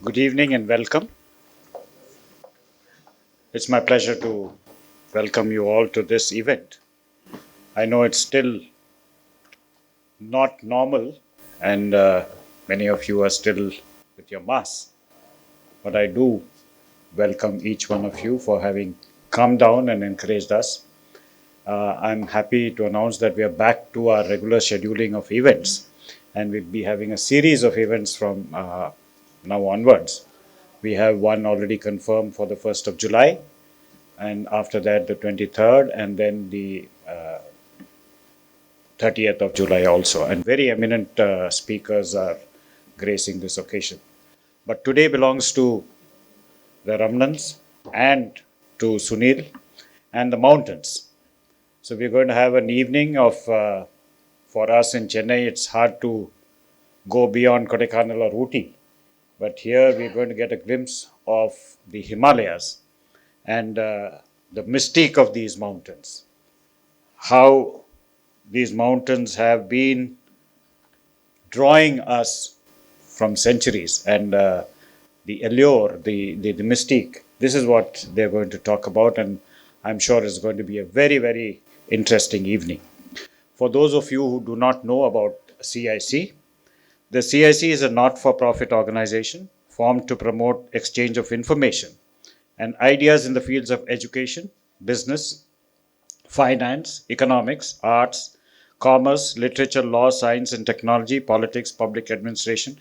Good evening and welcome. It's my pleasure to welcome you all to this event. I know it's still not normal, and many of you are still with your masks, but I do welcome each one of you for having come down and encouraged us. I'm happy to announce that we are back to our regular scheduling of events, and we'll be having a series of events from now onwards. We have one already confirmed for the 1st of July, and after that the 23rd, and then the 30th of July also. And very eminent speakers are gracing this occasion. But today belongs to the Ramnans and to Sunil and the mountains. So we're going to have an evening of, for us in Chennai, it's hard to go beyond Kodaikanal or Ooty. But here we're going to get a glimpse of the Himalayas and the mystique of these mountains. How these mountains have been drawing us from centuries, and the allure, the mystique. This is what they're going to talk about, and I'm sure it's going to be a very, very interesting evening. For those of you who do not know about CIC, the CIC is a not for profit organization formed to promote exchange of information and ideas in the fields of education, business, finance, economics, arts, commerce, literature, law, science and technology, politics, public administration.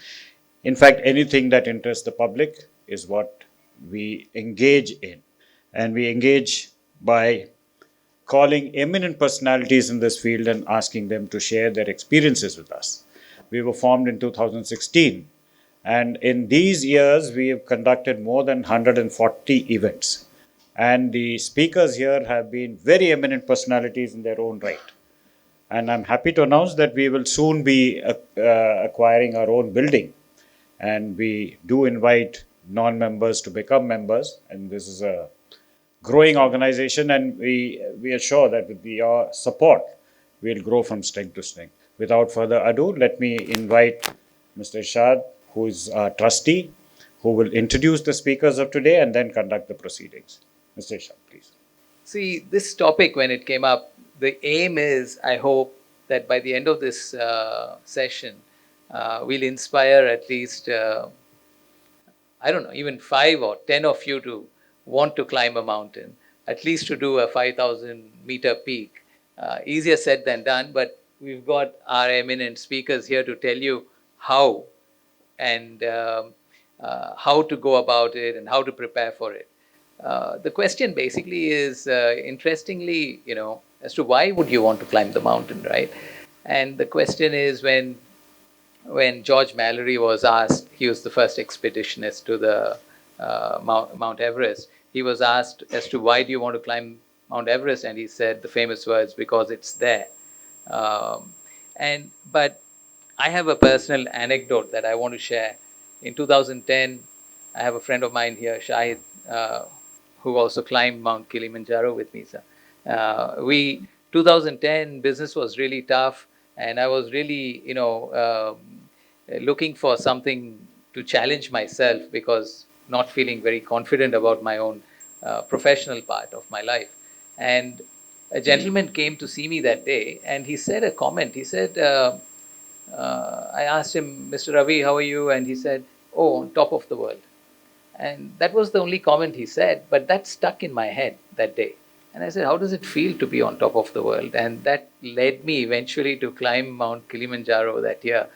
In fact, anything that interests the public is what we engage in. And we engage by calling eminent personalities in this field and asking them to share their experiences with us. We were formed in 2016, and in these years, we have conducted more than 140 events. And the speakers here have been very eminent personalities in their own right. And I'm happy to announce that we will soon be acquiring our own building. And we do invite non-members to become members. And this is a growing organization, and we are sure that with your support, we'll grow from strength to strength. Without further ado, let me invite Mr. Ishad, who is our trustee, who will introduce the speakers of today and then conduct the proceedings. Mr. Ishad, please. See, this topic, when it came up, the aim is, I hope, that by the end of this session, we'll inspire at least, I don't know, even 5 or 10 of you to want to climb a mountain, at least to do a 5,000 meter peak. Easier said than done, but we've got our eminent speakers here to tell you how and how to go about it and how to prepare for it. The question basically is, interestingly, as to why would you want to climb the mountain, right? And the question is, when George Mallory was asked, he was the first expeditionist to the Mount Everest. He was asked as to why do you want to climb Mount Everest, and he said the famous words, because it's there. But I have a personal anecdote that I want to share. In 2010, I have a friend of mine here, Shahid, who also climbed Mount Kilimanjaro with me. 2010, business was really tough, and I was really, looking for something to challenge myself, because not feeling very confident about my own professional part of my life. And a gentleman came to see me that day, and he said a comment. He said, I asked him, Mr. Ravi, how are you? And he said, oh, on top of the world. And that was the only comment he said, but that stuck in my head that day. And I said, how does it feel to be on top of the world? And that led me eventually to climb Mount Kilimanjaro that year,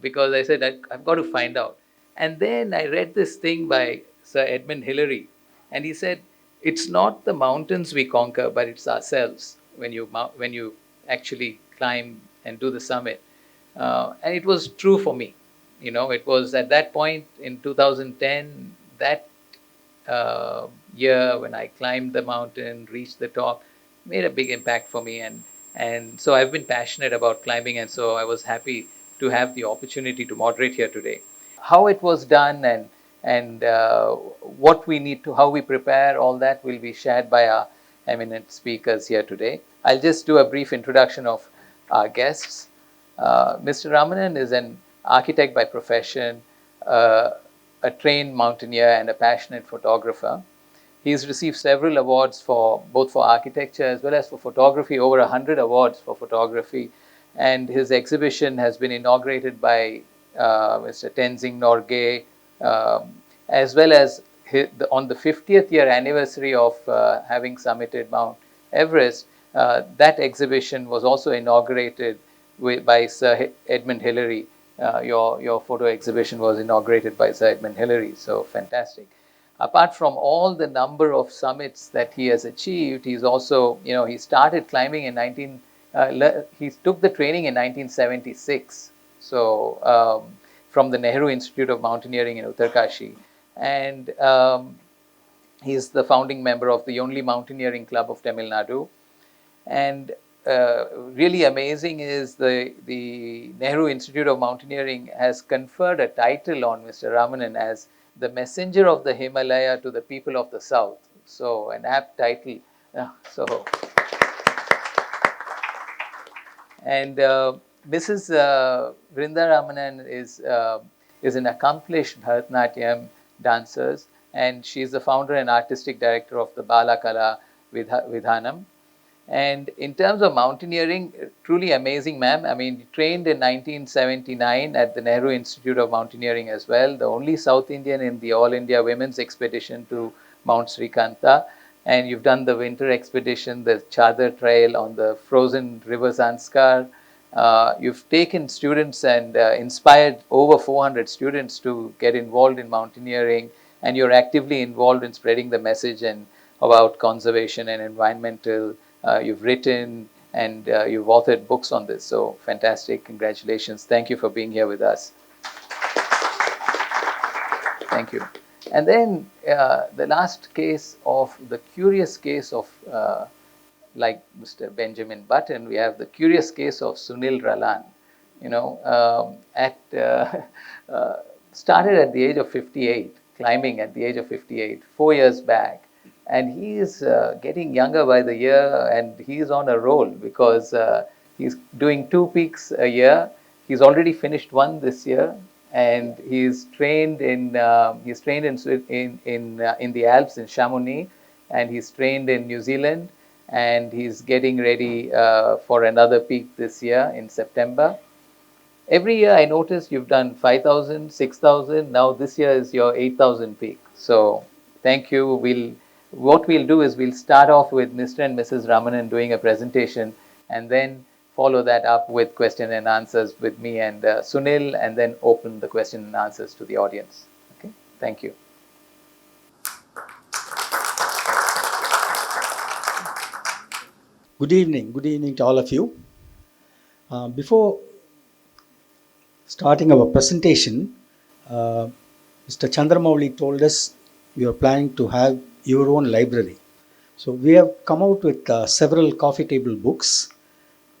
because I said, I've got to find out. And then I read this thing by Sir Edmund Hillary, and he said, it's not the mountains we conquer, but it's ourselves when you actually climb and do the summit. And it was true for me. It was at that point in 2010, that year when I climbed the mountain, reached the top, made a big impact for me. And so I've been passionate about climbing, and so I was happy to have the opportunity to moderate here today. How it was done and what we need to, how we prepare, all that will be shared by our eminent speakers here today. I'll just do a brief introduction of our guests. Mr. Ramanan is an architect by profession, a a trained mountaineer and a passionate photographer. He's received several awards for both for architecture as well as for photography, over 100 awards for photography. And his exhibition has been inaugurated by Mr. Tenzing Norgay, as well as on the 50th year anniversary of having summited Mount Everest. That exhibition was also inaugurated by Sir Edmund Hillary. Your photo exhibition was inaugurated by Sir Edmund Hillary, so fantastic. Apart from all the number of summits that he has achieved, he's also, he started climbing in he took the training in 1976. So from the Nehru Institute of Mountaineering in Uttarkashi. And he's the founding member of the only mountaineering club of Tamil Nadu. And really amazing is the Nehru Institute of Mountaineering has conferred a title on Mr. Ramanan as the messenger of the Himalaya to the people of the South. So an apt title. And Mrs. Vrinda Ramanan is an accomplished Bharatanatyam dancer, and she is the founder and artistic director of the Balakala Vidhanam. And in terms of mountaineering, truly amazing, ma'am. I mean, trained in 1979 at the Nehru Institute of Mountaineering as well, the only South Indian in the All India Women's Expedition to Mount Srikanta. And you've done the winter expedition, the Chadar trail on the frozen river Zanskar. You've taken students and inspired over 400 students to get involved in mountaineering, and you're actively involved in spreading the message and about conservation and environmental. You've written and you've authored books on this. So fantastic. Congratulations. Thank you for being here with us. Thank you. And then the last case the curious case of, like Mr. Benjamin Button, we have the curious case of Sunil Ralan. Started at the age of 58, climbing at the age of 58, 4 years back. And he is getting younger by the year, and he is on a roll because he's doing 2 peaks a year. He's already finished one this year, and he's trained in the Alps in Chamonix, and he's trained in New Zealand, and he's getting ready for another peak this year in September. Every year I noticed you've done 5,000, 6,000. Now this year is your 8,000 peak. So thank you. What we'll do is we'll start off with Mr. and Mrs. Ramanan doing a presentation, and then follow that up with question and answers with me and Sunil, and then open the question and answers to the audience. Okay, thank you. Good evening to all of you. Before starting our presentation, Mr. Chandramouli told us we are planning to have your own library. So we have come out with several coffee table books.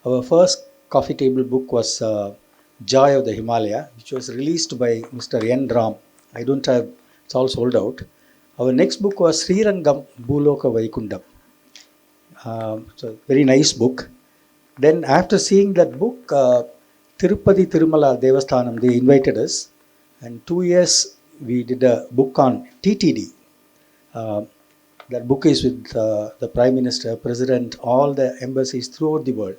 Our first coffee table book was Joy of the Himalaya, which was released by Mr. N. Ram. I don't have, it's all sold out. Our next book was Srirangam Bhuloka Vaikundam. So very nice book. Then after seeing that book, Tirupati Tirumala Devasthanam, they invited us, and 2 years we did a book on TTD. That book is with the Prime Minister, President, all the embassies throughout the world.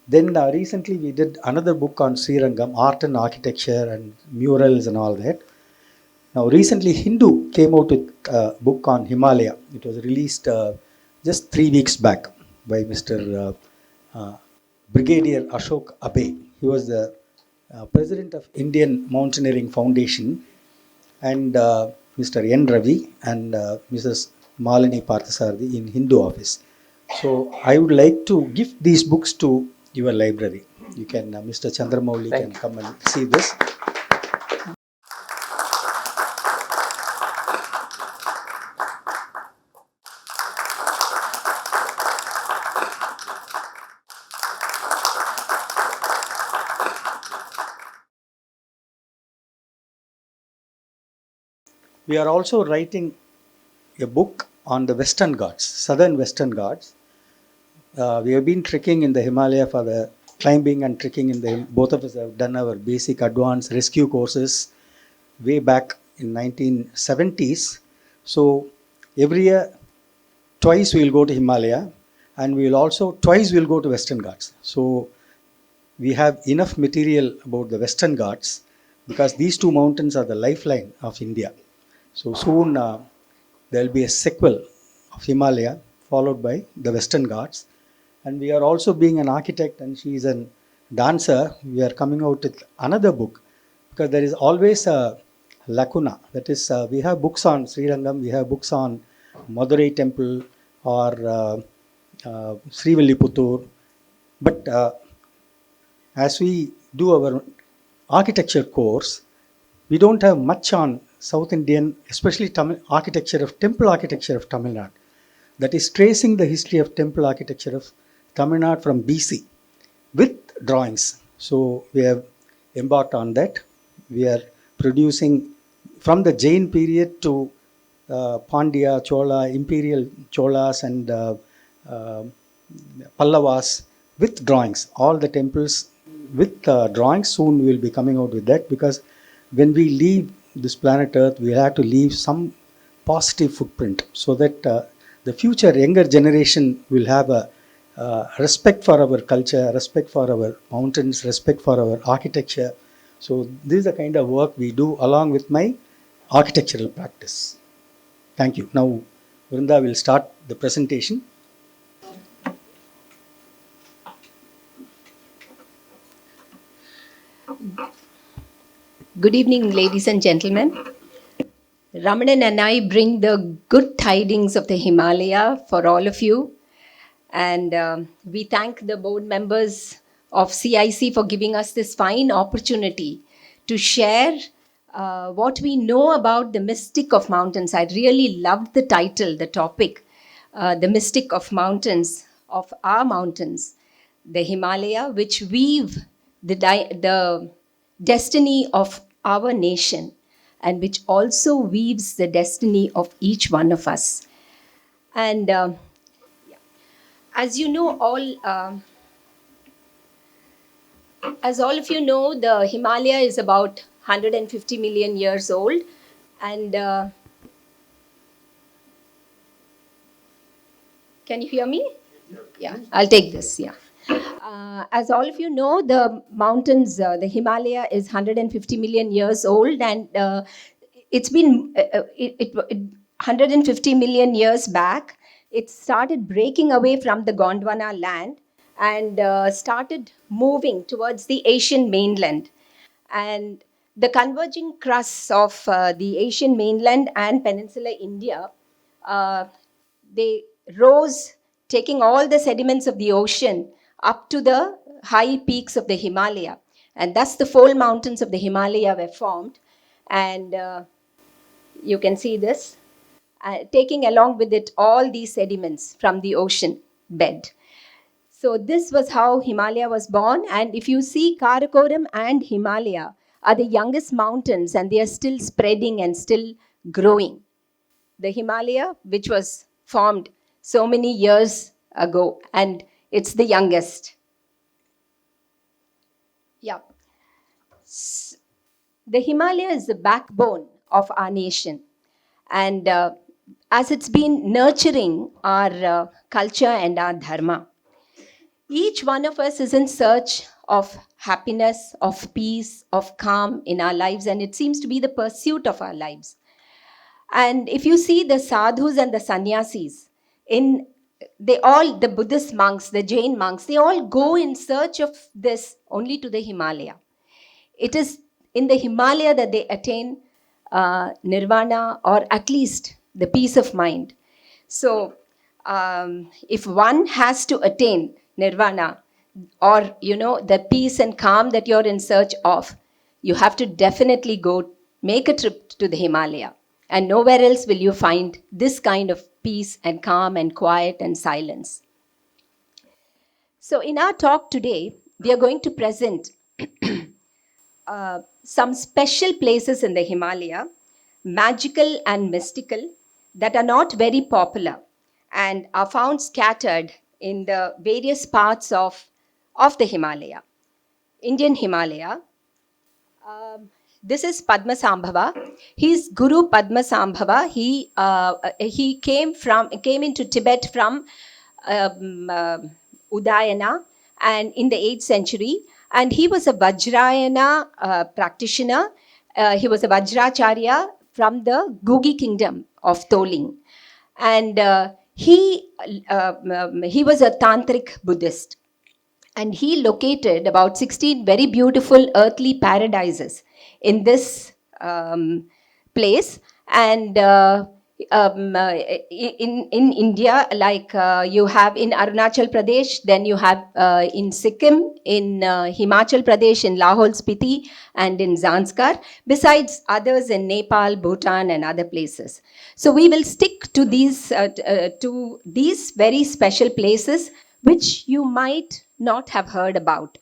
Then recently we did another book on Srirangam, art and architecture and murals and all that. Now recently Hindu came out with a book on Himalaya. It was released just 3 weeks back by Mr. Brigadier Ashok Abe. He was the president of Indian Mountaineering Foundation, and Mr. N. Ravi and Mrs. Malini Parthasarathi in Hindu office. So I would like to give these books to your library. You can, Mr. Chandramouli can come and see this. We are also writing a book on the Western Ghats, Southern Western Ghats. We have been trekking in the Himalaya for the climbing and trekking in the, both of us have done our basic advanced rescue courses way back in 1970s. So every year, twice we will go to Himalaya, and we will also twice we will go to Western Ghats. So we have enough material about the Western Ghats because these two mountains are the lifeline of India. So soon there will be a sequel of Himalaya followed by the Western Ghats. And we are also, being an architect and she is a dancer, we are coming out with another book because there is always a lacuna. That is, we have books on Srirangam, we have books on Madurai temple or Srivilliputtur, but as we do our architecture course, we don't have much on South Indian, especially Tamil architecture of temple architecture of Tamil Nadu. That is tracing the history of temple architecture of Tamil Nadu from BC with drawings. So we have embarked on that. We are producing from the Jain period to Pandya, Chola, Imperial Cholas and Pallavas with drawings. All the temples with drawings. Soon we will be coming out with that, because when we leave this planet Earth, we have to leave some positive footprint so that the future younger generation will have a respect for our culture, respect for our mountains, respect for our architecture. So this is the kind of work we do along with my architectural practice. Thank you. Now Vrinda will start the presentation. Good evening, ladies and gentlemen. Ramanan and I bring the good tidings of the Himalaya for all of you. And we thank the board members of CIC for giving us this fine opportunity to share what we know about the mystic of mountains. I really loved the title, the topic, the mystic of mountains, of our mountains, the Himalaya, which weave the destiny of our nation, and which also weaves the destiny of each one of us. And as you know, as all of you know, the Himalaya is about 150 million years old, and can you hear me? Yeah, I'll take this. Yeah. As all of you know, the mountains, the Himalaya is 150 million years old, and it's been 150 million years back. It started breaking away from the Gondwana land and started moving towards the Asian mainland. And the converging crusts of the Asian mainland and peninsular India, uh, they rose, taking all the sediments of the ocean up to the high peaks of the Himalaya. And thus the fold mountains of the Himalaya were formed. And you can see this, taking along with it all these sediments from the ocean bed. So this was how Himalaya was born. And if you see, Karakoram and Himalaya are the youngest mountains, and they are still spreading and still growing. The Himalaya, which was formed so many years ago, and it's the youngest. Yeah. The Himalaya is the backbone of our nation. And as it's been nurturing our culture and our dharma, each one of us is in search of happiness, of peace, of calm in our lives, and it seems to be the pursuit of our lives. And if you see the sadhus and the sannyasis, the Buddhist monks, the Jain monks, they all go in search of this only to the Himalaya. It is in the Himalaya that they attain nirvana, or at least the peace of mind. So if one has to attain nirvana, or the peace and calm that you're in search of, you have to definitely go make a trip to the Himalaya. And nowhere else will you find this kind of peace and calm and quiet and silence. So in our talk today, we are going to present some special places in the Himalaya, magical and mystical, that are not very popular and are found scattered in the various parts of the Himalaya, Indian Himalaya. this is Padmasambhava. He's Guru Padmasambhava. He came into Tibet from Udayana, and in the 8th century, and he was a Vajrayana practitioner. He was a Vajracharya from the Gugi kingdom of Toling, and he was a tantric Buddhist, and he located about 16 very beautiful earthly paradises in this place. And in India, like you have in Arunachal Pradesh, then you have in Sikkim, in Himachal Pradesh, in Lahore Spiti, and in Zanskar, besides others in Nepal, Bhutan, and other places. So we will stick to these very special places which you might not have heard about.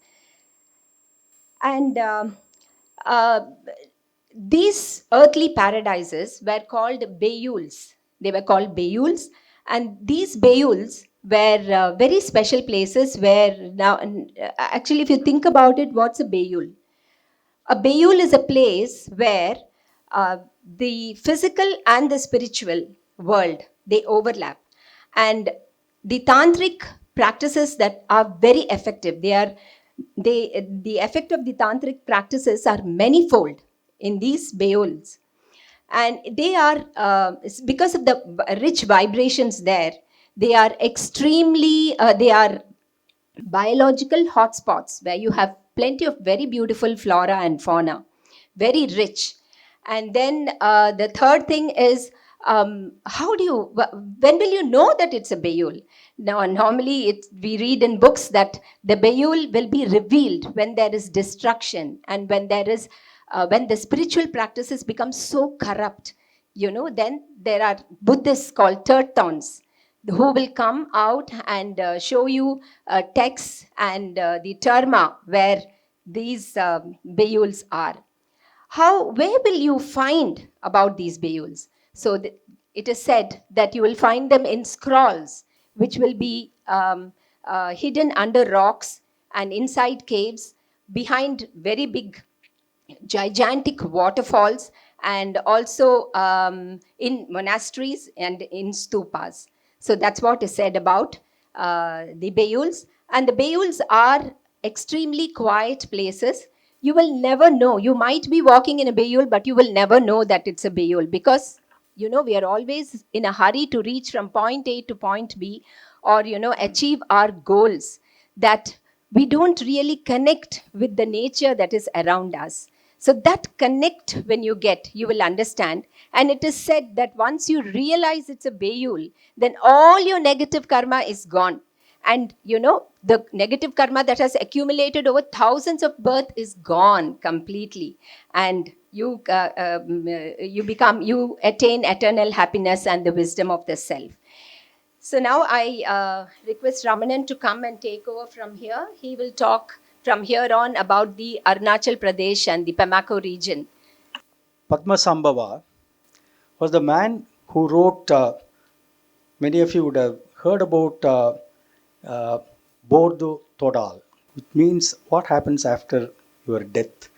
And uh, these earthly paradises were called Bayuls. They were called Bayuls, and these Bayuls were very special places where now, actually, if you think about it, what's a Bayul? A Bayul is a place where the physical and the spiritual world, they overlap, and the tantric practices that are very effective, the effect of the tantric practices are manifold in these Bayuls, and they are because of the rich vibrations there, they are extremely they are biological hotspots where you have plenty of very beautiful flora and fauna, very rich. And then the third thing is, when will you know that it's a Bayul? Now, normally we read in books that the Bayul will be revealed when there is destruction, and when when the spiritual practices become so corrupt, then there are Buddhists called Tertons who will come out and show you texts and the terma where these Bayuls are. Where will you find about these Bayuls? So it is said that you will find them in scrolls, which will be hidden under rocks and inside caves, behind very big, gigantic waterfalls, and also in monasteries and in stupas. So that's what is said about the Bayuls. And the Bayuls are extremely quiet places. You will never know. You might be walking in a Bayul, but you will never know that it's a Bayul, because we are always in a hurry to reach from point A to point B, or achieve our goals, that we don't really connect with the nature that is around us. So that connect, when you will understand. And it is said that once you realize it's a Bayul, then all your negative karma is gone. And the negative karma that has accumulated over thousands of births is gone completely. And you attain eternal happiness and the wisdom of the self. So now I request Ramanan to come and take over from here. He will talk from here on about the Arunachal Pradesh and the Pamako region. Padmasambhava was the man who wrote, many of you would have heard about Bordo Todal, which means what happens after your death,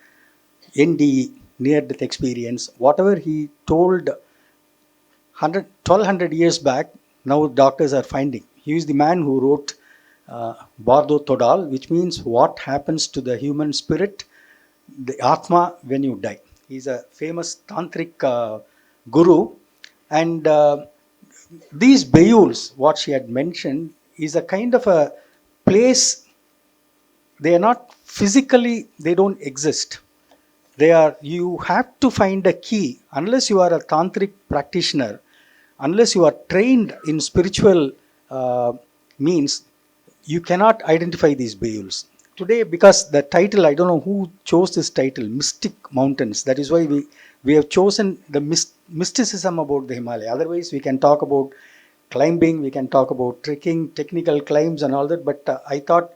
NDE, near-death experience. Whatever he told 1200 years back, now doctors are finding. He is the man who wrote Bardo Todal, which means what happens to the human spirit, the Atma, when you die. He's a famous tantric guru. And these Bayuls, what she had mentioned, is a kind of a place. They are not physically, they don't exist. You have to find a key. Unless you are a tantric practitioner, unless you are trained in spiritual means, you cannot identify these Bayuls. Today, because the title, I don't know who chose this title, Mystic Mountains. That is why we have chosen the mysticism about the Himalaya. Otherwise, we can talk about climbing, we can talk about trekking, technical climbs and all that. But I thought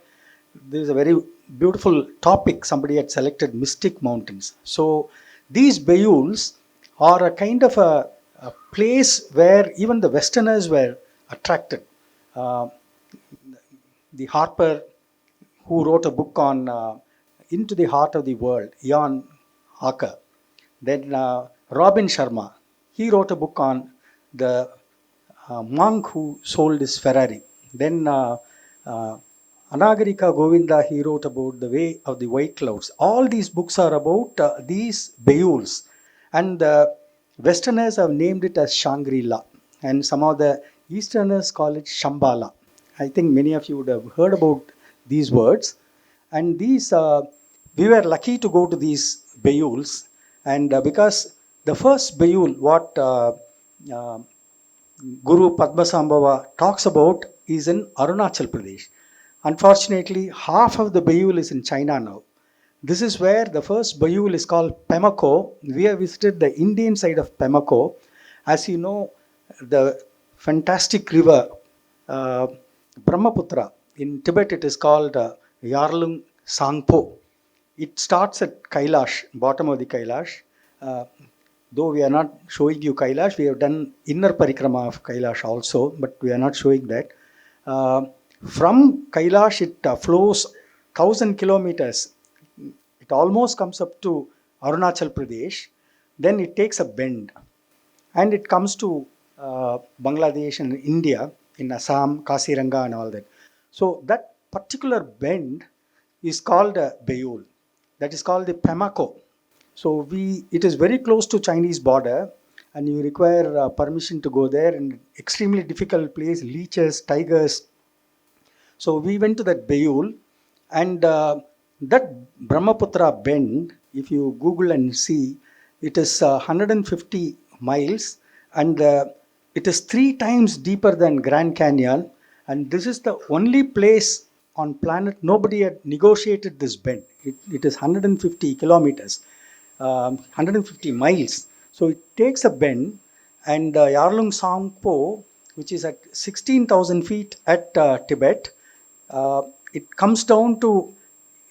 this is a very beautiful topic. Somebody had selected Mystic Mountains. So these Bayuls are a kind of a place where even the Westerners were attracted. The Harper, who wrote a book on Into the Heart of the World, Jan Harker, Then Robin Sharma, he wrote a book on the monk who sold his Ferrari. Then Anagarika Govinda, he wrote about the way of the white clouds. All these books are about these Beouls. And the Westerners have named it as Shangri-La. And some of the Easterners call it Shambhala. I think many of you would have heard about these words. And these, we were lucky to go to these Beouls. And because the first Beoul, what Guru Padmasambhava talks about is in Arunachal Pradesh. Unfortunately, half of the Beoul is in China now. This is where the first Beoul is called Pemako. We have visited the Indian side of Pemako. As you know, the fantastic river Brahmaputra, in Tibet it is called Yarlung Sangpo. It starts at Kailash, bottom of the Kailash. Though we are not showing you Kailash, we have done inner parikrama of Kailash also, but we are not showing that. From Kailash, it flows 1,000 kilometers. It almost comes up to Arunachal Pradesh. Then it takes a bend and it comes to Bangladesh and India, in Assam, Kaziranga and all that. So that particular bend is called a Beoul. That is called the Pemako. So it is very close to Chinese border and you require permission to go there, and extremely difficult place, leeches, tigers. So we went to that Beoul, and that Brahmaputra bend, if you Google and see, it is 150 miles and it is 3 times deeper than Grand Canyon, and this is the only place on planet nobody had negotiated this bend. It is 150 kilometers. 150 miles. So it takes a bend, and Yarlung Sangpo, which is at 16,000 feet at Tibet, it comes down to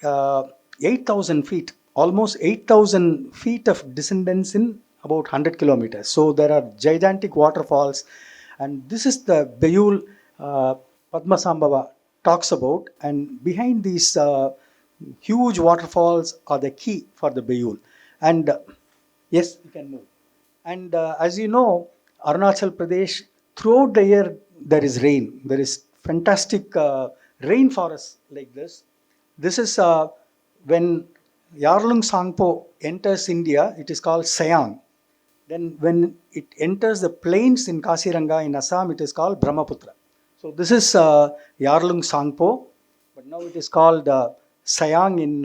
8,000 feet, almost 8,000 feet of descendants in about 100 kilometers. So there are gigantic waterfalls, and this is the Beoul Padmasambhava talks about, and behind these huge waterfalls are the key for the Beoul. And yes, you can move. And as you know, Arunachal Pradesh, throughout the year there is rain. There is fantastic rainforest like this. This is when Yarlung Sangpo enters India, it is called Sayang. Then when it enters the plains in Kaziranga in Assam, it is called Brahmaputra. So this is Yarlung Sangpo, but now it is called Sayang in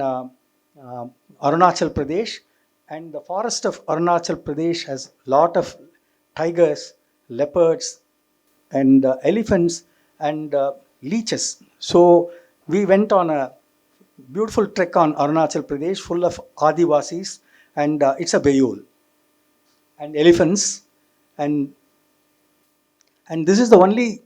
Arunachal Pradesh. And the forest of Arunachal Pradesh has a lot of tigers, leopards, and elephants, and leeches. So we went on a beautiful trek on Arunachal Pradesh full of Adivasis, and it's a Beoul. And elephants, and this is the only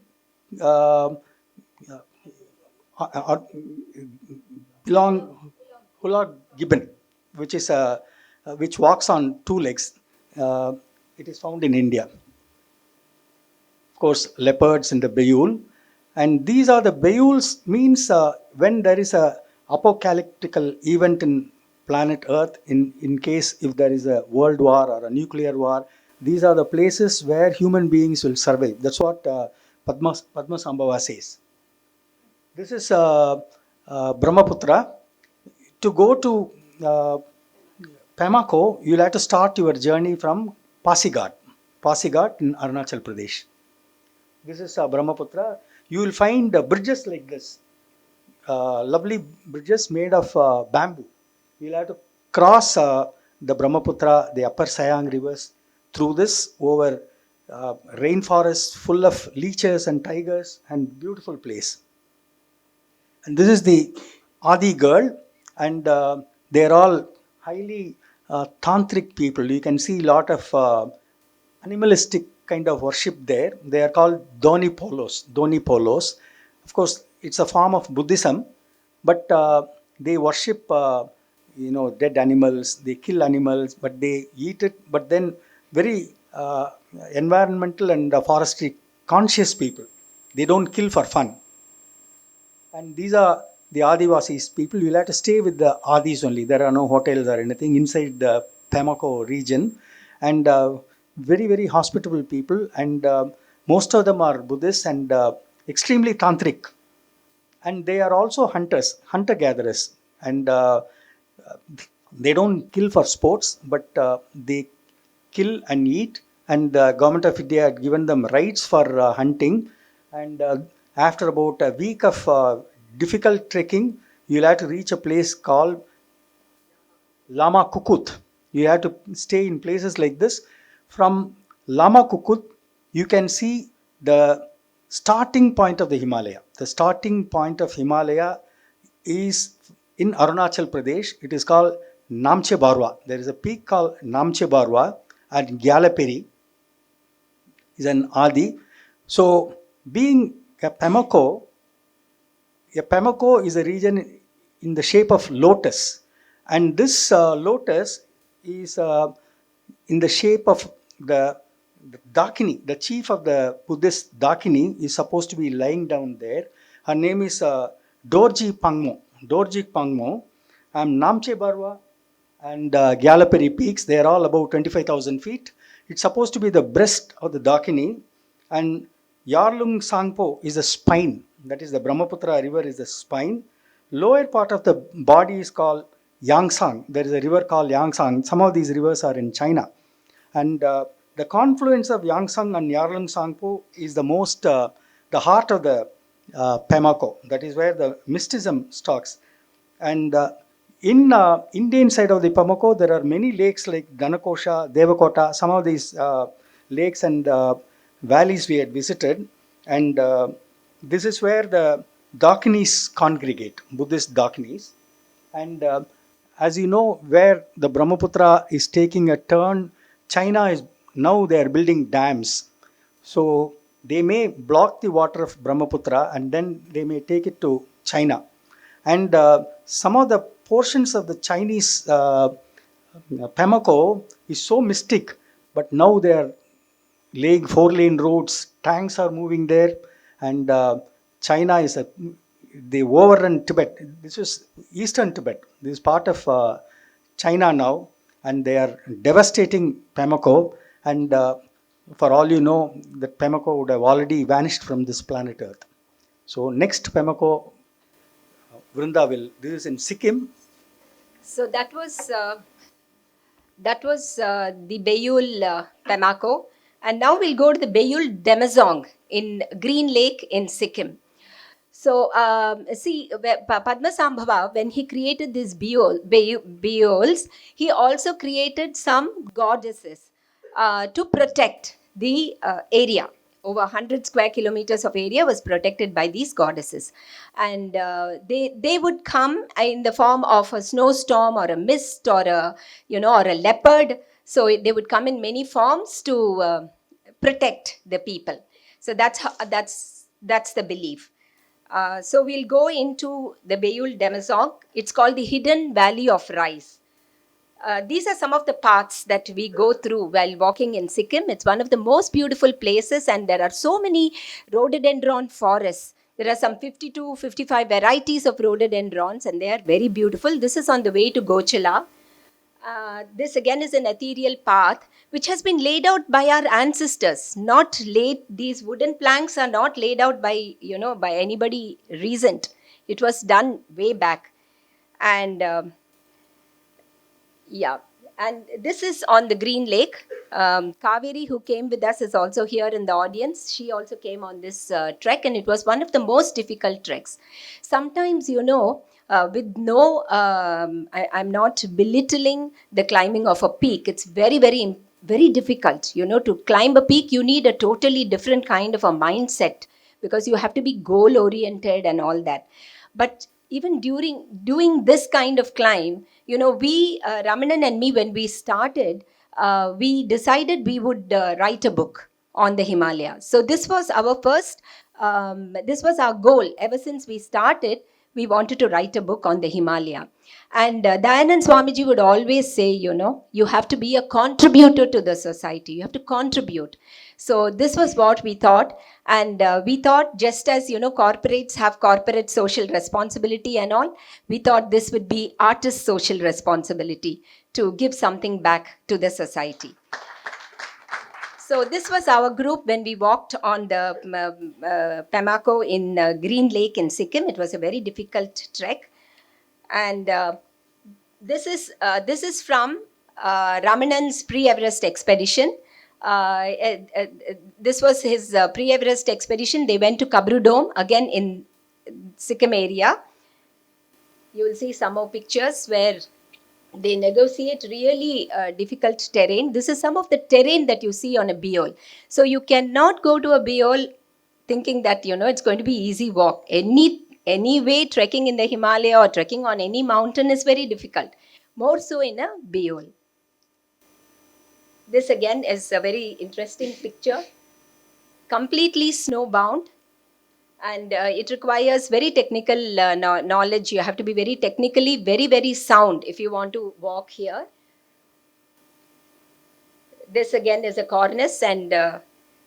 Hulog gibbon, which is which walks on 2 legs. It is found in India. Of course, leopards in the Beoul, and these are the Beouls. Means when there is a apocalyptical event in planet Earth, in case if there is a world war or a nuclear war, these are the places where human beings will survive. That's what Padmasambhava says. This is Brahmaputra. To go to Pemako, you'll have to start your journey from Pasighat in Arunachal Pradesh. This is Brahmaputra. You will find bridges like this, lovely bridges made of bamboo. You'll have to cross the Brahmaputra, the upper Sayang rivers, through this over rainforest full of leeches and tigers, and beautiful place. And this is the Adi girl, and they're all highly tantric people. You can see a lot of animalistic kind of worship there. They are called Doni Polos. Of course, it's a form of Buddhism, but they worship dead animals. They kill animals, but they eat it. But then very environmental and forestry conscious people. They don't kill for fun. And these are the Adivasis people. You'll have to stay with the Adis only. There are no hotels or anything. Inside the Pamako region, and very, very hospitable people, and most of them are Buddhists and extremely tantric, and they are also hunters, hunter gatherers, and they don't kill for sports, but they kill and eat. And the government of India had given them rights for hunting. And after about a week of difficult trekking, you'll have to reach a place called Lama Kukut. You have to stay in places like this. From Lama Kukut, you can see the starting point of the Himalaya. The starting point of Himalaya is in Arunachal Pradesh. It is called Namche Barwa. There is a peak called Namche Barwa at Gyalaperi is an Adi. So being a Pamako is a region in the shape of lotus, and this lotus is in the shape of the Dakini. The chief of the Buddhist Dakini is supposed to be lying down there. Her name is Dorji Pangmo. Namche Barwa and Gyalaperi peaks, they are all about 25,000 feet. It's supposed to be the breast of the Dakini, and Yarlung Sangpo is the spine. That is, the Brahmaputra river is the spine. Lower part of the body is called Yangsang. There is a river called Yangsang. Some of these rivers are in China. And the confluence of Yangsang and Yarlung Sangpo is the heart of the Pamako. That is where the mysticism starts. And in Indian side of the Pamako, there are many lakes like Danakosha, Devakota, some of these lakes and valleys we had visited. And this is where the Dakinis congregate, Buddhist Dakinis. And as you know, where the Brahmaputra is taking a turn, China is now they are building dams. So they may block the water of Brahmaputra and then they may take it to China. And some of the portions of the Chinese Pamako is so mystic, but now they are laying 4-lane roads, tanks are moving there, and China is they overrun Tibet. This is eastern Tibet. This is part of China now, and they are devastating Pamako. And for all you know, that Pamako would have already vanished from this planet Earth. So next Pamako, Vrunda will. This is in Sikkim. So that was the Beul Pamako, and now we'll go to the Beul Demazong in Green Lake in Sikkim. So see, Padmasambhava, when he created these Beuls, he also created some goddesses to protect the area. Over 100 square kilometers of area was protected by these goddesses. And they would come in the form of a snowstorm or a mist or a leopard. So they would come in many forms to protect the people. So that's the belief. So we'll go into the Beul Demazong. It's called the Hidden Valley of Rice. These are some of the paths that we go through while walking in Sikkim. It's one of the most beautiful places, and there are so many rhododendron forests. There are some 50 to 55 varieties of rhododendrons, and they are very beautiful. This is on the way to Gochila. This again is an ethereal path which has been laid out by our ancestors. These wooden planks are not laid out by anybody recent. It was done way back, and and this is on the Green Lake. Kaveri, who came with us, is also here in the audience. She also came on this trek, and it was one of the most difficult treks. Sometimes, with no, I'm not belittling the climbing of a peak. It's very, very, very difficult. To climb a peak, you need a totally different kind of a mindset because you have to be goal-oriented and all that. But even during doing this kind of climb, we, Ramanan and me, when we started, we decided we would write a book on the Himalaya. So this was our first, this was our goal. Ever since we started, we wanted to write a book on the Himalaya. And Dayanand Swamiji would always say, you have to be a contributor to the society. You have to contribute. So this was what we thought, and we thought, just as corporates have corporate social responsibility and all, we thought this would be artist social responsibility to give something back to the society. So this was our group when we walked on the Pamako in Green Lake in Sikkim. It was a very difficult trek, and this is from Ramanan's pre-Everest expedition. This was his pre-Everest expedition. They went to Kabru Dome, again in Sikkim area. You will see some more pictures where they negotiate really difficult terrain. This is some of the terrain that you see on a Beol. So you cannot go to a Beol thinking that it's going to be easy walk. Any way trekking in the Himalaya or trekking on any mountain is very difficult. More so in a Beol. This again is a very interesting picture. Completely snowbound. And it requires very technical knowledge. You have to be very technically very, very sound if you want to walk here. This again is a cornice, and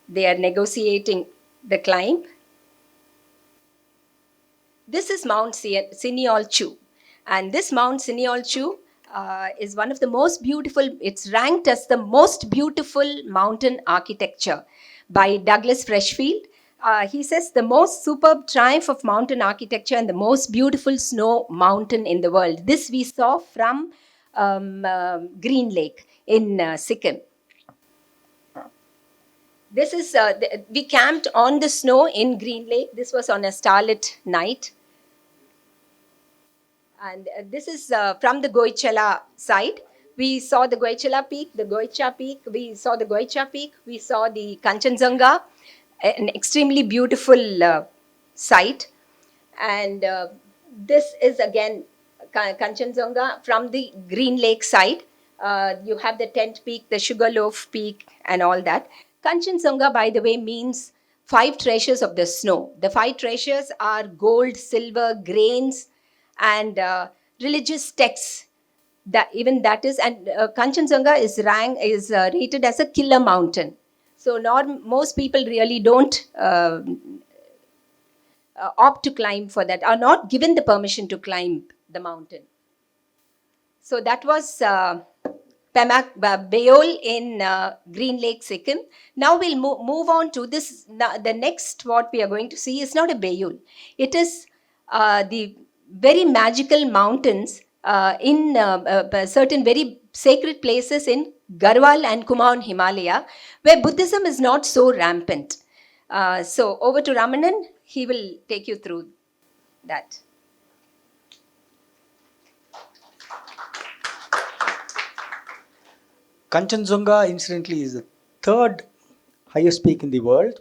they are negotiating the climb. This is Mount Sineolchu. And this Mount Sineolchu is one of the most beautiful, it's ranked as the most beautiful mountain architecture by Douglas Freshfield. He says the most superb triumph of mountain architecture and the most beautiful snow mountain in the world. This we saw from Green Lake in Sikkim. This is, we camped on the snow in Green Lake. This was on a starlit night. And this is from the Goichala side. We saw the Goichala peak, the Goicha peak. We saw the Goicha peak. We saw the Kanchanzanga, an extremely beautiful site. And this is again Kanchanzanga from the Green Lake side. You have the tent peak, the Sugarloaf peak, and all that. Kanchanzanga, by the way, means 5 treasures of the snow. The 5 treasures are gold, silver, grains, and religious texts. That is, and Kanchanzanga is rated as a killer mountain. So most people really don't opt to climb for that, are not given the permission to climb the mountain. So that was Beol in Green Lake, Sikkim. Now we'll move on to this. The next what we are going to see is not a Beol. It is the very magical mountains in certain very sacred places in Garhwal and Kumaon Himalaya, where Buddhism is not so rampant. So over to Ramanan, he will take you through that. Kanchanzanga, incidentally, is the 3rd highest peak in the world.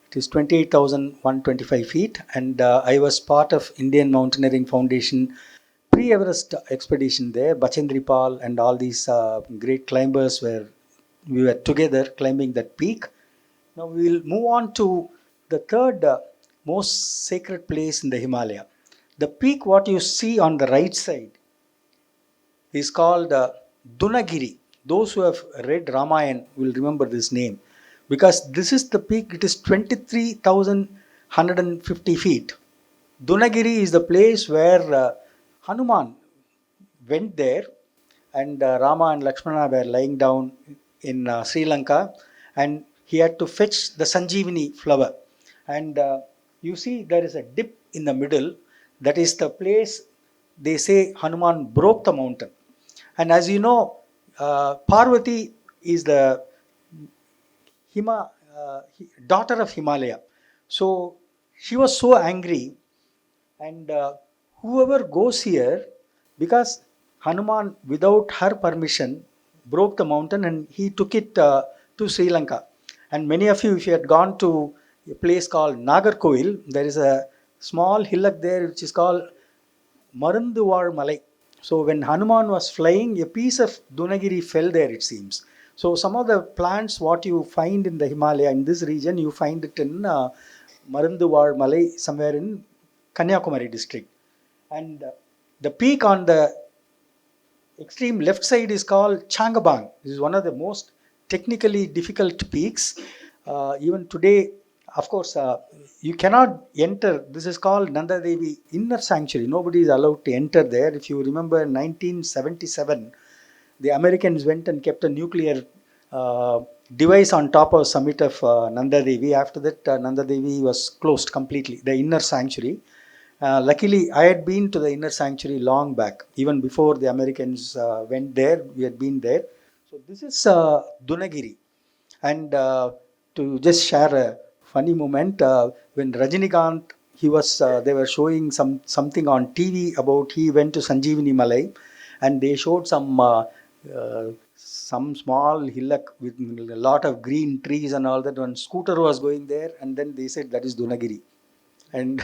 It is 28,125 feet, and I was part of Indian Mountaineering Foundation pre-Everest expedition there. Bachendri Pal and all these great climbers we were together climbing that peak. Now we will move on to the 3rd most sacred place in the Himalaya. The peak what you see on the right side is called Dunagiri. Those who have read Ramayana will remember this name, because this is the peak. It is 23,150 feet. Dunagiri is the place where Hanuman went there, and Rama and Lakshmana were lying down in Sri Lanka, and he had to fetch the Sanjeevani flower. And you see there is a dip in the middle. That is the place they say Hanuman broke the mountain. And as you know, Parvati is the daughter of Himalaya. So she was so angry, and whoever goes here, because Hanuman without her permission broke the mountain and he took it to Sri Lanka. And many of you, if you had gone to a place called Nagarkoil, there is a small hillock there which is called Marunduvar Malai. So when Hanuman was flying, a piece of Dunagiri fell there, it seems. So some of the plants what you find in the Himalaya, in this region, you find it in Marunduvar Malai, somewhere in Kanyakumari district. And the peak on the extreme left side is called Changabang. This is one of the most technically difficult peaks. Even today, of course, you cannot enter. This is called Nanda Devi Inner Sanctuary. Nobody is allowed to enter there. If you remember, in 1977, the Americans went and kept a nuclear device on top of summit of Nanda Devi. After that, Nanda Devi was closed completely, the inner sanctuary. Luckily, I had been to the inner sanctuary long back, even before the Americans went there. We had been there. So this is Dunagiri. And to just share a funny moment, when Rajinikanth, they were showing something on TV about he went to Sanjeevani Malai, and they showed some small hillock with a lot of green trees and all that. One scooter was going there, and then they said that is Dunagiri, and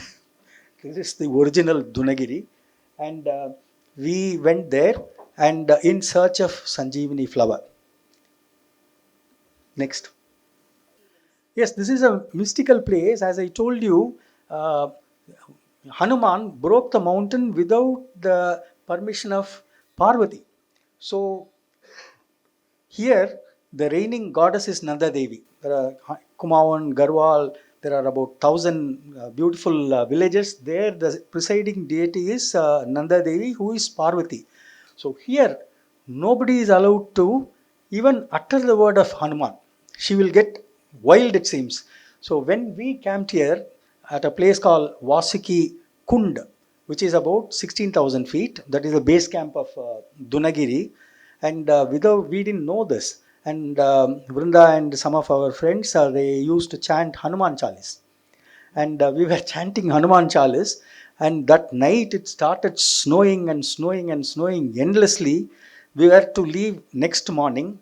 this is the original Dunagiri, and we went there and in search of Sanjeevani flower. Next. Yes, this is a mystical place. As I told you, Hanuman broke the mountain without the permission of Parvati. So here, the reigning goddess is Nanda Devi. There are Kumaon, Garhwal, there are about 1,000 beautiful villages. There, the presiding deity is Nanda Devi, who is Parvati. So here, nobody is allowed to even utter the word of Hanuman. She will get wild, it seems. So when we camped here at a place called Vasiki Kund, which is about 16,000 feet, that is the base camp of Dunagiri, and we didn't know this. And Vrinda and some of our friends, they used to chant Hanuman Chalis. And we were chanting Hanuman Chalis. And that night it started snowing and snowing and snowing endlessly. We were to leave next morning.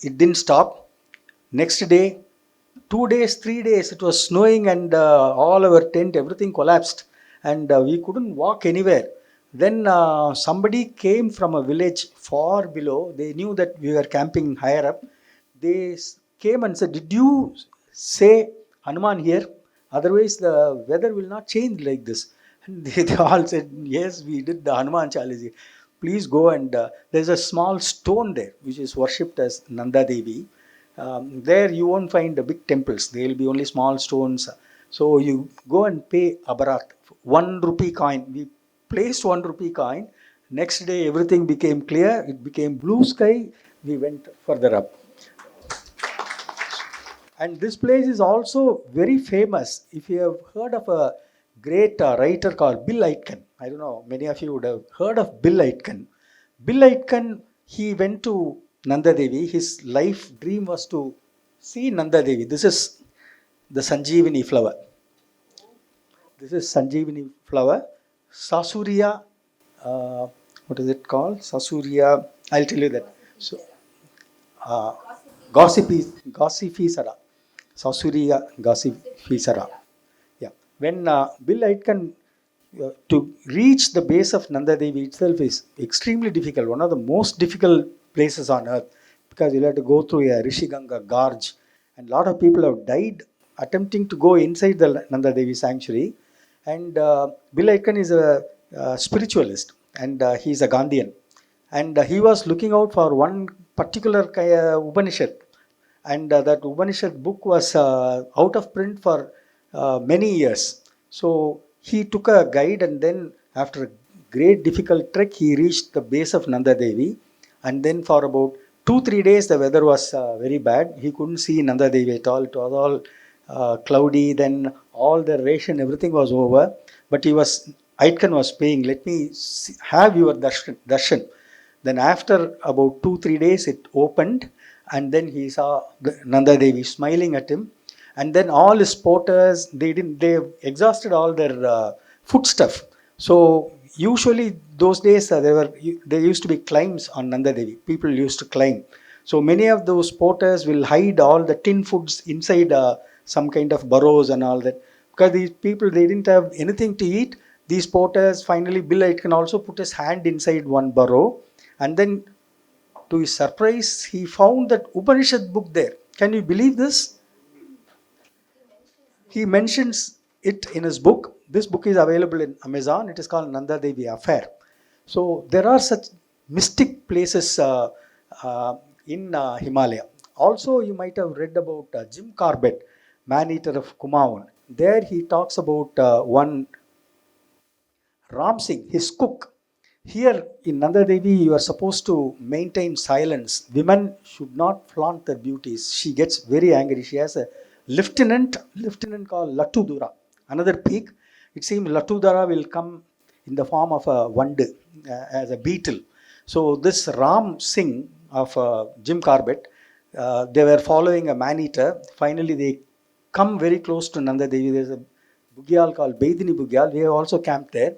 It didn't stop. Next day, 2 days, 3 days, it was snowing, and all our tent, everything collapsed. And we couldn't walk anywhere. Then somebody came from a village far below. They knew that we were camping higher up. They came and said, "Did you say Hanuman here? Otherwise the weather will not change like this." And they all said, "Yes, we did the Hanuman Chalisi. Please go." And there's a small stone there which is worshipped as Nanda Devi. There you won't find the big temples. There will be only small stones. So you go and pay Abarat, 1 rupee coin. We placed 1 rupee coin. Next day everything became clear. It became blue sky. We went further up. And this place is also very famous. If you have heard of a great writer called Bill Aitken, I don't know, many of you would have heard of Bill Aitken. Bill Aitken, he went to Nanda Devi. His life dream was to see Nanda Devi. This is the Sanjeevani flower. This is Sanjeevani flower. Sasuria, what is it called? Sasuria, I'll tell you that. So, Gossifisara. Sasuria Gossifisara. Yeah. When Bill Aitken, to reach the base of Nanda Devi itself is extremely difficult. One of the most difficult places on earth, because you have to go through a Rishiganga gorge, and a lot of people have died attempting to go inside the Nanda Devi sanctuary. And Bill Aitken is a spiritualist, and he is a Gandhian, and he was looking out for one particular Upanishad, and that Upanishad book was out of print for many years. So he took a guide, and then after a great difficult trek, he reached the base of Nanda Devi. And then for about 2-3 days, the weather was very bad. He couldn't see Nanda Devi at all. It was all cloudy. Then all the ration, everything was over. But Aitken was paying, "Let me have your darshan." Then after about 2-3 days, it opened, and then he saw Nanda Devi smiling at him. And then all his porters, they exhausted all their food stuff. So usually those days there used to be climbs on Nanda Devi. People used to climb. So many of those porters will hide all the tin foods inside some kind of burrows and all that. Because these people, they didn't have anything to eat. These porters, finally Bill Aitken also put his hand inside one burrow. And then to his surprise, he found that Upanishad book there. Can you believe this? He mentions it in his book. This book is available in Amazon. It is called Nanda Devi Affair. So there are such mystic places in Himalaya. Also, you might have read about Jim Corbett, man-eater of Kumaon. There he talks about one Ram Singh, his cook. Here in Nanda Devi, you are supposed to maintain silence. Women should not flaunt their beauties. She gets very angry. She has a lieutenant called Latudura, another peak. It seems Latudura will come in the form of a vand, as a beetle. So this Ram Singh of Jim Corbett, they were following a man-eater. Finally, they come very close to Nanda Devi. There's a Bugyal called Bedini Bugyal. We have also camped there.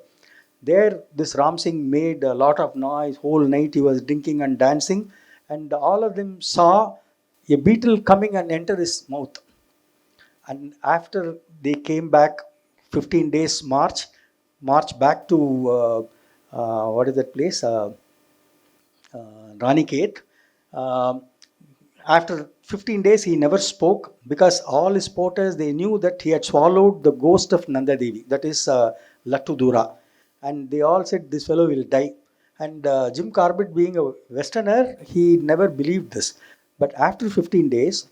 There, this Ram Singh made a lot of noise. Whole night he was drinking and dancing, and all of them saw a beetle coming and enter his mouth. And after they came back, 15 days march back to what is that place? Ranikhet. Um After 15 days, he never spoke because all his porters, they knew that he had swallowed the ghost of Nanda Devi, that is Latudura. And they all said, this fellow will die. And Jim Corbett, being a Westerner, he never believed this. But after 15 days,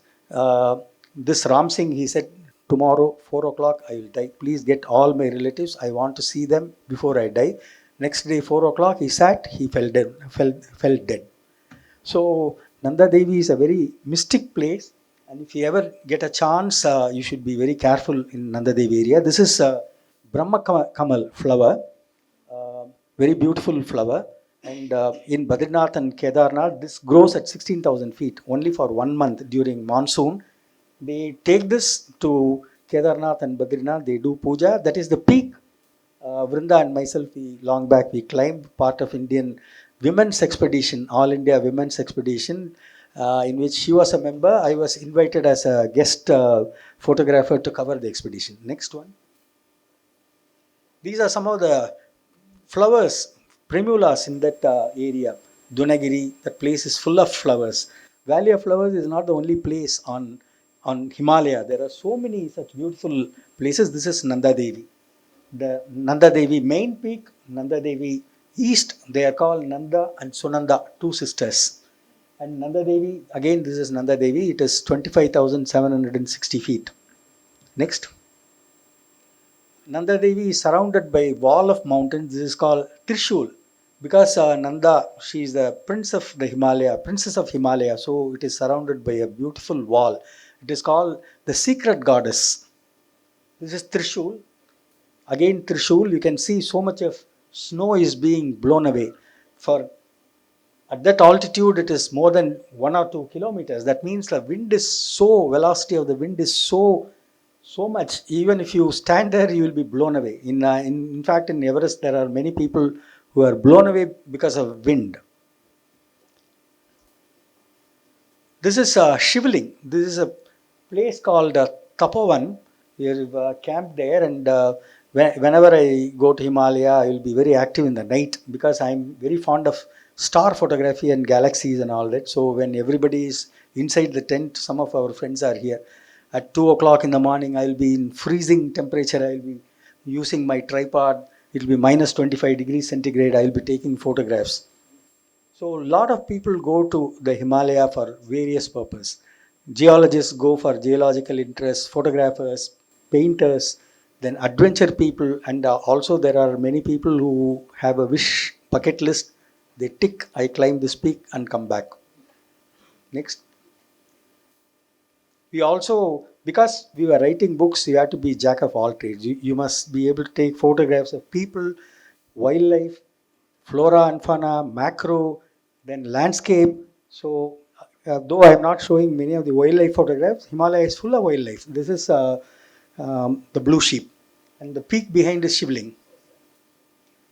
this Ram Singh, he said, tomorrow, 4 o'clock, I will die. Please get all my relatives. I want to see them before I die. Next day, 4 o'clock, he sat, he fell dead. So Nanda Devi is a very mystic place, and if you ever get a chance, you should be very careful in Nanda Devi area. This is a Brahma Kamal flower, very beautiful flower, and in Badrinath and Kedarnath, this grows at 16,000 feet only for 1 month during monsoon. They take this to Kedarnath and Badrinath, they do puja. That is the peak. Vrinda and myself, long back, we climbed part of Indian Women's Expedition, All India Women's Expedition, in which she was a member. I was invited as a guest photographer to cover the expedition. Next one. These are some of the flowers, primulas in that area. Dunagiri, that place is full of flowers. Valley of Flowers is not the only place on Himalaya. There are so many such beautiful places. This is Nanda Devi. The Nanda Devi main peak, Nanda Devi East, they are called Nanda and Sunanda, two sisters. And Nanda Devi, again, this is Nanda Devi, it is 25,760 feet. Next. Nanda Devi is surrounded by a wall of mountains. This is called Trishul. Because Nanda, she is the prince of the Himalaya, princess of Himalaya, so it is surrounded by a beautiful wall. It is called the secret goddess. This is Trishul. Again, Trishul, you can see so much of snow is being blown away. For at that altitude, it is more than 1 or 2 kilometers. That means the wind is so, velocity of the wind is so much. Even if you stand there, you will be blown away. In fact, in Everest, there are many people who are blown away because of wind. This is Shivling. This is a place called Tapovan. We have camped there, and whenever I go to Himalaya, I will be very active in the night because I'm very fond of star photography and galaxies and all that. So when everybody is inside the tent, some of our friends are here. At 2 o'clock in the morning, I will be in freezing temperature. I will be using my tripod. It will be minus 25 degrees centigrade. I will be taking photographs. So a lot of people go to the Himalaya for various purposes. Geologists go for geological interests, photographers, painters, then adventure people, and also there are many people who have a wish bucket list. They tick, I climb this peak and come back. Next. We also, because we were writing books, you have to be jack of all trades. You must be able to take photographs of people, wildlife, flora and fauna, macro, then landscape. So though I am not showing many of the wildlife photographs, Himalaya is full of wildlife. This is the blue sheep, and the peak behind is Shivling.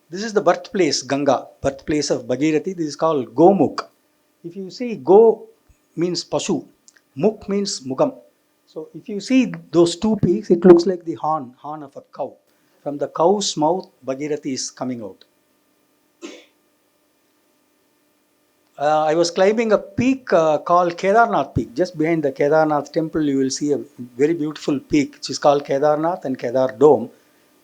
This is the birthplace, Ganga, birthplace of Bhagirathi. This is called Gomukh. If you see, Go means Pasu, Mukh means Mugam. So if you see those two peaks, it looks like the horn of a cow. From the cow's mouth, Bhagirathi is coming out. I was climbing a peak called Kedarnath Peak. Just behind the Kedarnath temple, you will see a very beautiful peak, which is called Kedarnath and Kedar Dome.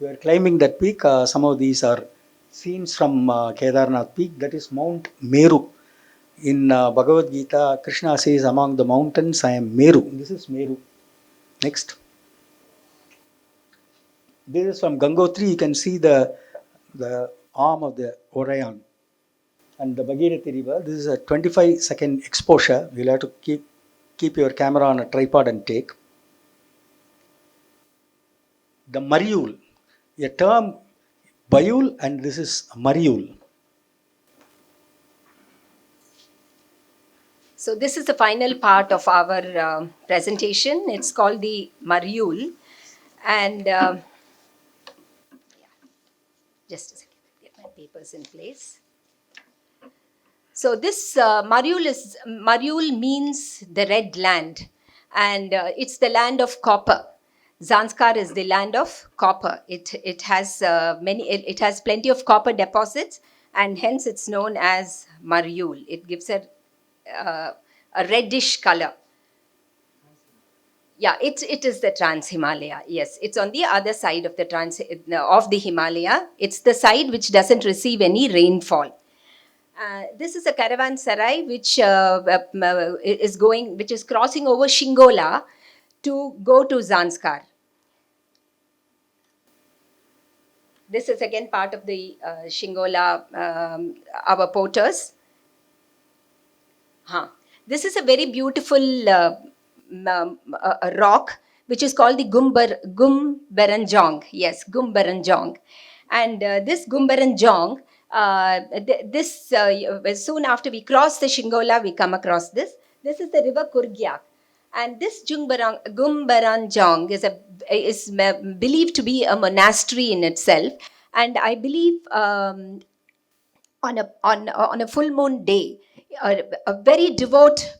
We are climbing that peak. Some of these are scenes from Kedarnath Peak. That is Mount Meru. In Bhagavad Gita, Krishna says, among the mountains, I am Meru. This is Meru. Next. This is from Gangotri. You can see the arm of the Orion and the Bhagirathi river. This is a 25-second exposure. You'll have to keep your camera on a tripod and take. The Mariul, a term Bayul, and this is Mariul. So this is the final part of our presentation. It's called the Mariul. And just a second, get my papers in place. So this Mariul means the red land, and it's the land of copper. Zanskar is the land of copper. It has it has plenty of copper deposits, and hence it's known as Mariul. It gives a reddish color. Yeah, it is the Trans Himalaya. Yes, it's on the other side of the Himalaya. It's the side which doesn't receive any rainfall. This is a caravanserai which which is crossing over Shingola to go to Zanskar. This is again part of the Shingola, our porters. This is a very beautiful rock which is called the Gumbaranjong. Yes, Gumbaranjong. And this Gumbaranjong, soon after we cross the Shingola, we come across this. This is the river Kurgyak. And this Gumbaranjong is believed to be a monastery in itself. And I believe on a full moon day, a very devout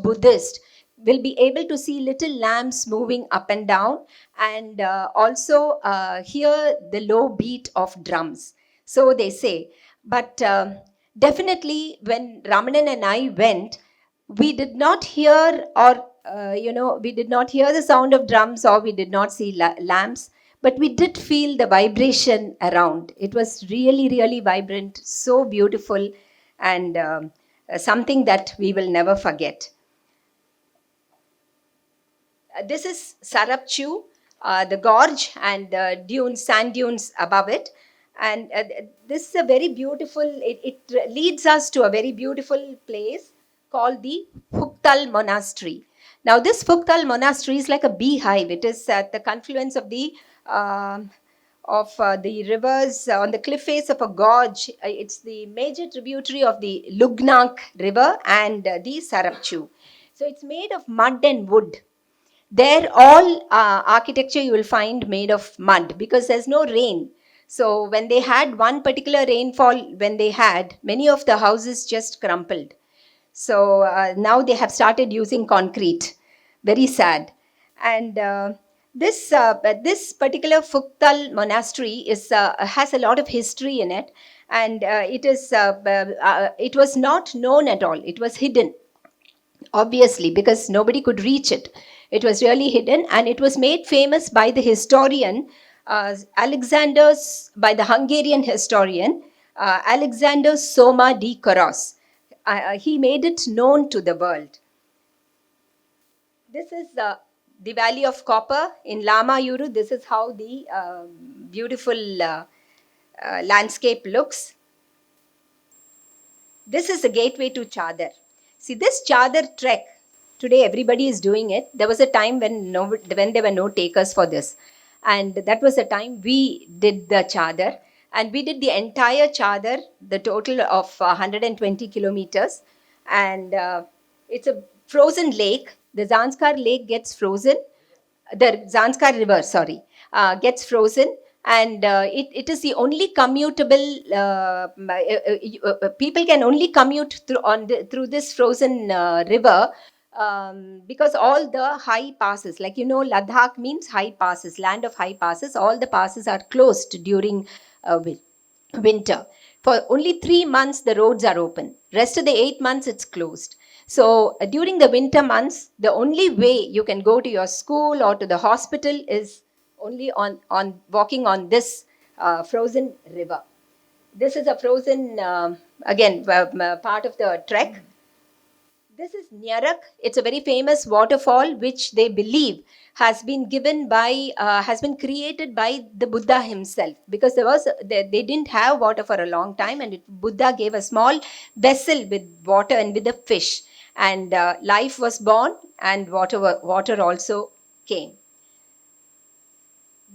Buddhist will be able to see little lamps moving up and down, and also hear the low beat of drums. So they say. But definitely when Ramanan and I went, we did not hear we did not hear the sound of drums, or we did not see lamps, but we did feel the vibration around. It was really, really vibrant, so beautiful, and something that we will never forget. This is Sarapchu, the gorge, and sand dunes above it. And this is a very beautiful, it leads us to a very beautiful place called the Huktal Monastery. Now this Huktal Monastery is like a beehive. It is at the confluence of the rivers on the cliff face of a gorge. It's the major tributary of the Lugnak river and the Sarapchu. So it's made of mud and wood. There, all architecture you will find made of mud because there's no rain. So when they had one particular rainfall, many of the houses just crumpled. So now they have started using concrete. Very sad. And this particular Huktal Monastery has a lot of history in it, and it was not known at all. It was hidden, obviously, because nobody could reach it. It was really hidden, and it was made famous by the historian by the Hungarian historian Alexander Soma D. Koros. He made it known to the world. This is the Valley of Copper in Lama Yuru. This is how the beautiful landscape looks. This is the gateway to Chadar. See, this Chadar trek, today everybody is doing it. There was a time when there were no takers for this. And that was the time we did the Chadar. And we did the entire Chadar, the total of 120 kilometers. And it's a frozen lake. The Zanskar lake gets frozen. The Zanskar river, gets frozen. And it is the only commutable, people can only commute through this frozen river because all the high passes, like Ladakh means high passes, land of high passes, all the passes are closed during winter. For only 3 months the roads are open. Rest of the 8 months it's closed. So during the winter months, the only way you can go to your school or to the hospital is only on walking on this frozen river. This is a frozen again, part of the trek. This is Nyarak. It's a very famous waterfall which they believe has been has been created by the Buddha himself, because they didn't have water for a long time, and Buddha gave a small vessel with water and with a fish, and life was born, and water also came.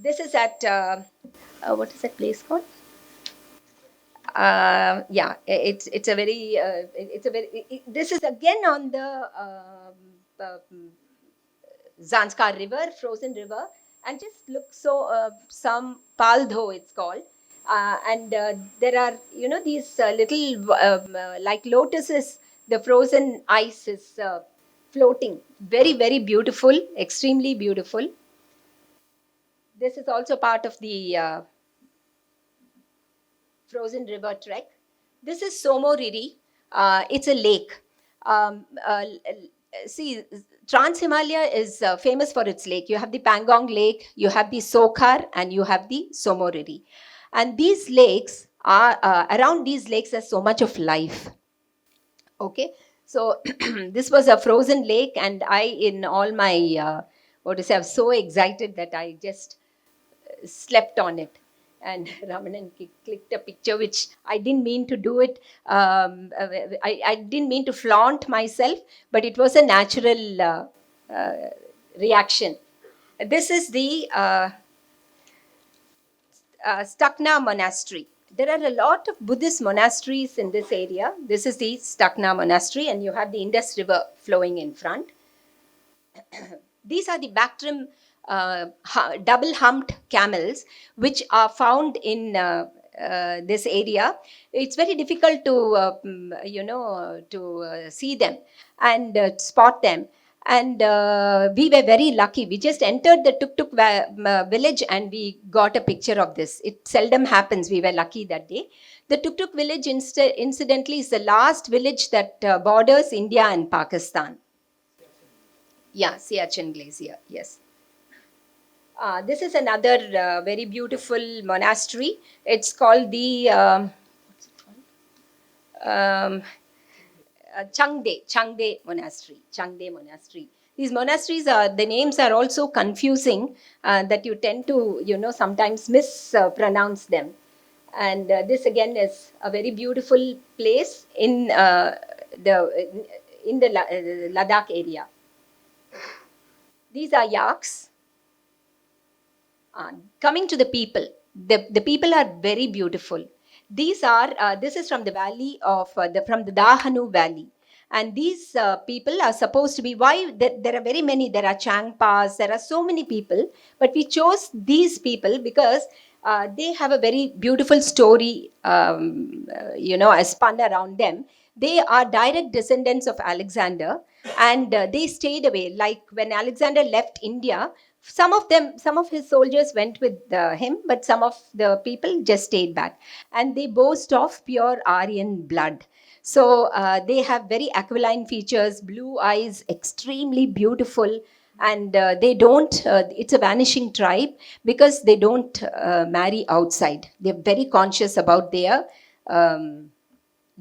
This is at what is that place called? Yeah, it's a very this is again on the Zanskar River, frozen river, and just look, so some Paldho it's called, and there are these little like lotuses. The frozen ice is floating, very very beautiful, extremely beautiful. This is also part of the frozen river trek. This is Somoriri. It's a lake. See, Trans Himalaya is famous for its lake. You have the Pangong Lake, you have the Sokhar, and you have the Somoriri. And these lakes are, around these lakes, there's so much of life. Okay, so this was a frozen lake, and I, in all my, I was so excited that I just slept on it. And Ramanan clicked a picture, which I didn't mean to do it. I didn't mean to flaunt myself, but it was a natural reaction. This is the Stucknam Monastery. There are a lot of Buddhist monasteries in this area. This is the Stucknam Monastery, and you have the Indus River flowing in front. These are the Bactrim double-humped camels, which are found in this area. It's very difficult to see them and spot them. And we were very lucky. We just entered the Tuk-Tuk village and we got a picture of this. It seldom happens. We were lucky that day. The Tuk-Tuk village, incidentally, is the last village that borders India and Pakistan. Yeah, Siachen Glacier, yes. This is another very beautiful monastery. It's called the what's it called? Changde Monastery. Changde Monastery. These monasteries the names are also confusing, that you tend to sometimes mispronounce them. And this again is a very beautiful place in the Ladakh area. These are yaks. Coming to the people, the people are very beautiful. These are this is from the valley of from the Dahanu Valley, and these people are supposed to be, why there are very many. There are Changpas, there are so many people, but we chose these people because they have a very beautiful story, spun around them. They are direct descendants of Alexander, and they stayed away. Like when Alexander left India, some of his soldiers went with him, but some of the people just stayed back, and they boast of pure Aryan blood. So they have very aquiline features, blue eyes, extremely beautiful, and they don't. It's a vanishing tribe because they don't marry outside. They're very conscious about their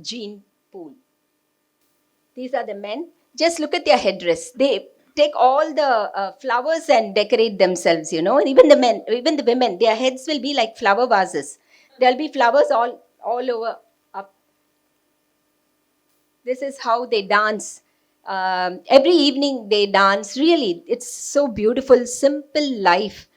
gene pool. These are the men. Just look at their headdress. They take all the flowers and decorate themselves, and even the men, even the women, their heads will be like flower vases. There'll be flowers all over up. This is how they dance. Every evening they dance. Really, it's so beautiful, simple life.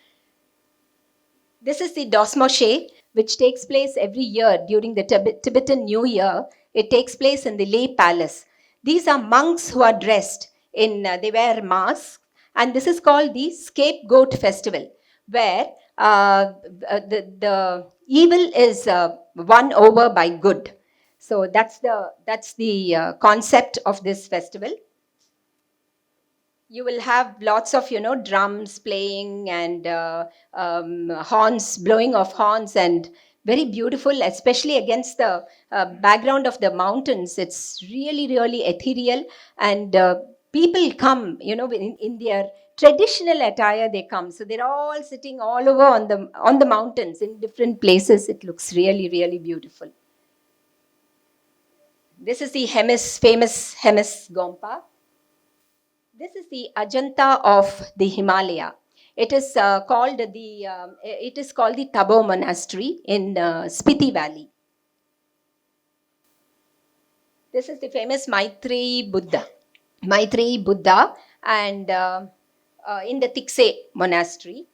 This is the Dosmoshe, which takes place every year during the Tibetan New Year. It takes place in the Leh Palace. These are monks who are dressed in, they wear masks, and this is called the Scapegoat Festival, where the evil is won over by good. So that's the concept of this festival. You will have lots of drums playing and horns, blowing of horns, and very beautiful, especially against the background of the mountains. It's really really ethereal, and people come in their traditional attire. They come, so they're all sitting all over on the mountains in different places. It looks really really beautiful. This is the famous Hemis Gompa. This is the Ajanta of the Himalaya. It is called the Tabo Monastery in Spiti Valley. This is the famous Maitreyi Buddha. Maitreyi Buddha, and in the Tikse Monastery.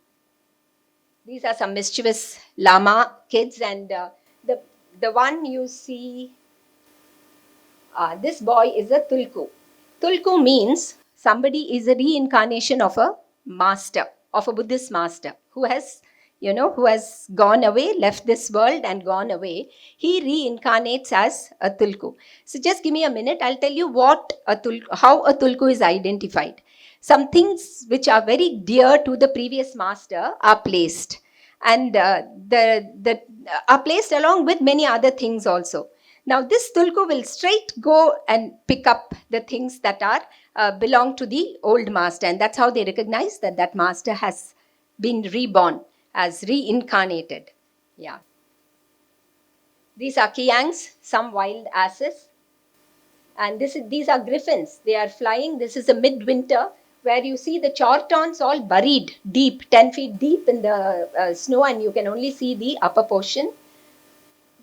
These are some mischievous Lama kids, and the one you see, this boy is a Tulku. Tulku means somebody is a reincarnation of a master, of a Buddhist master who has, who has gone away, left this world and gone away. He reincarnates as a Tulku. So just give me a minute. I'll tell you how a Tulku is identified. Some things which are very dear to the previous master are placed, and are placed along with many other things also. Now, this Tulku will straight go and pick up the things that are belong to the old master, and that's how they recognize that that master has been reborn, as reincarnated. Yeah. These are Kiangs, some wild asses, and these are griffins. They are flying. This is a midwinter where you see the chortons all buried deep, 10 feet deep in the snow, and you can only see the upper portion.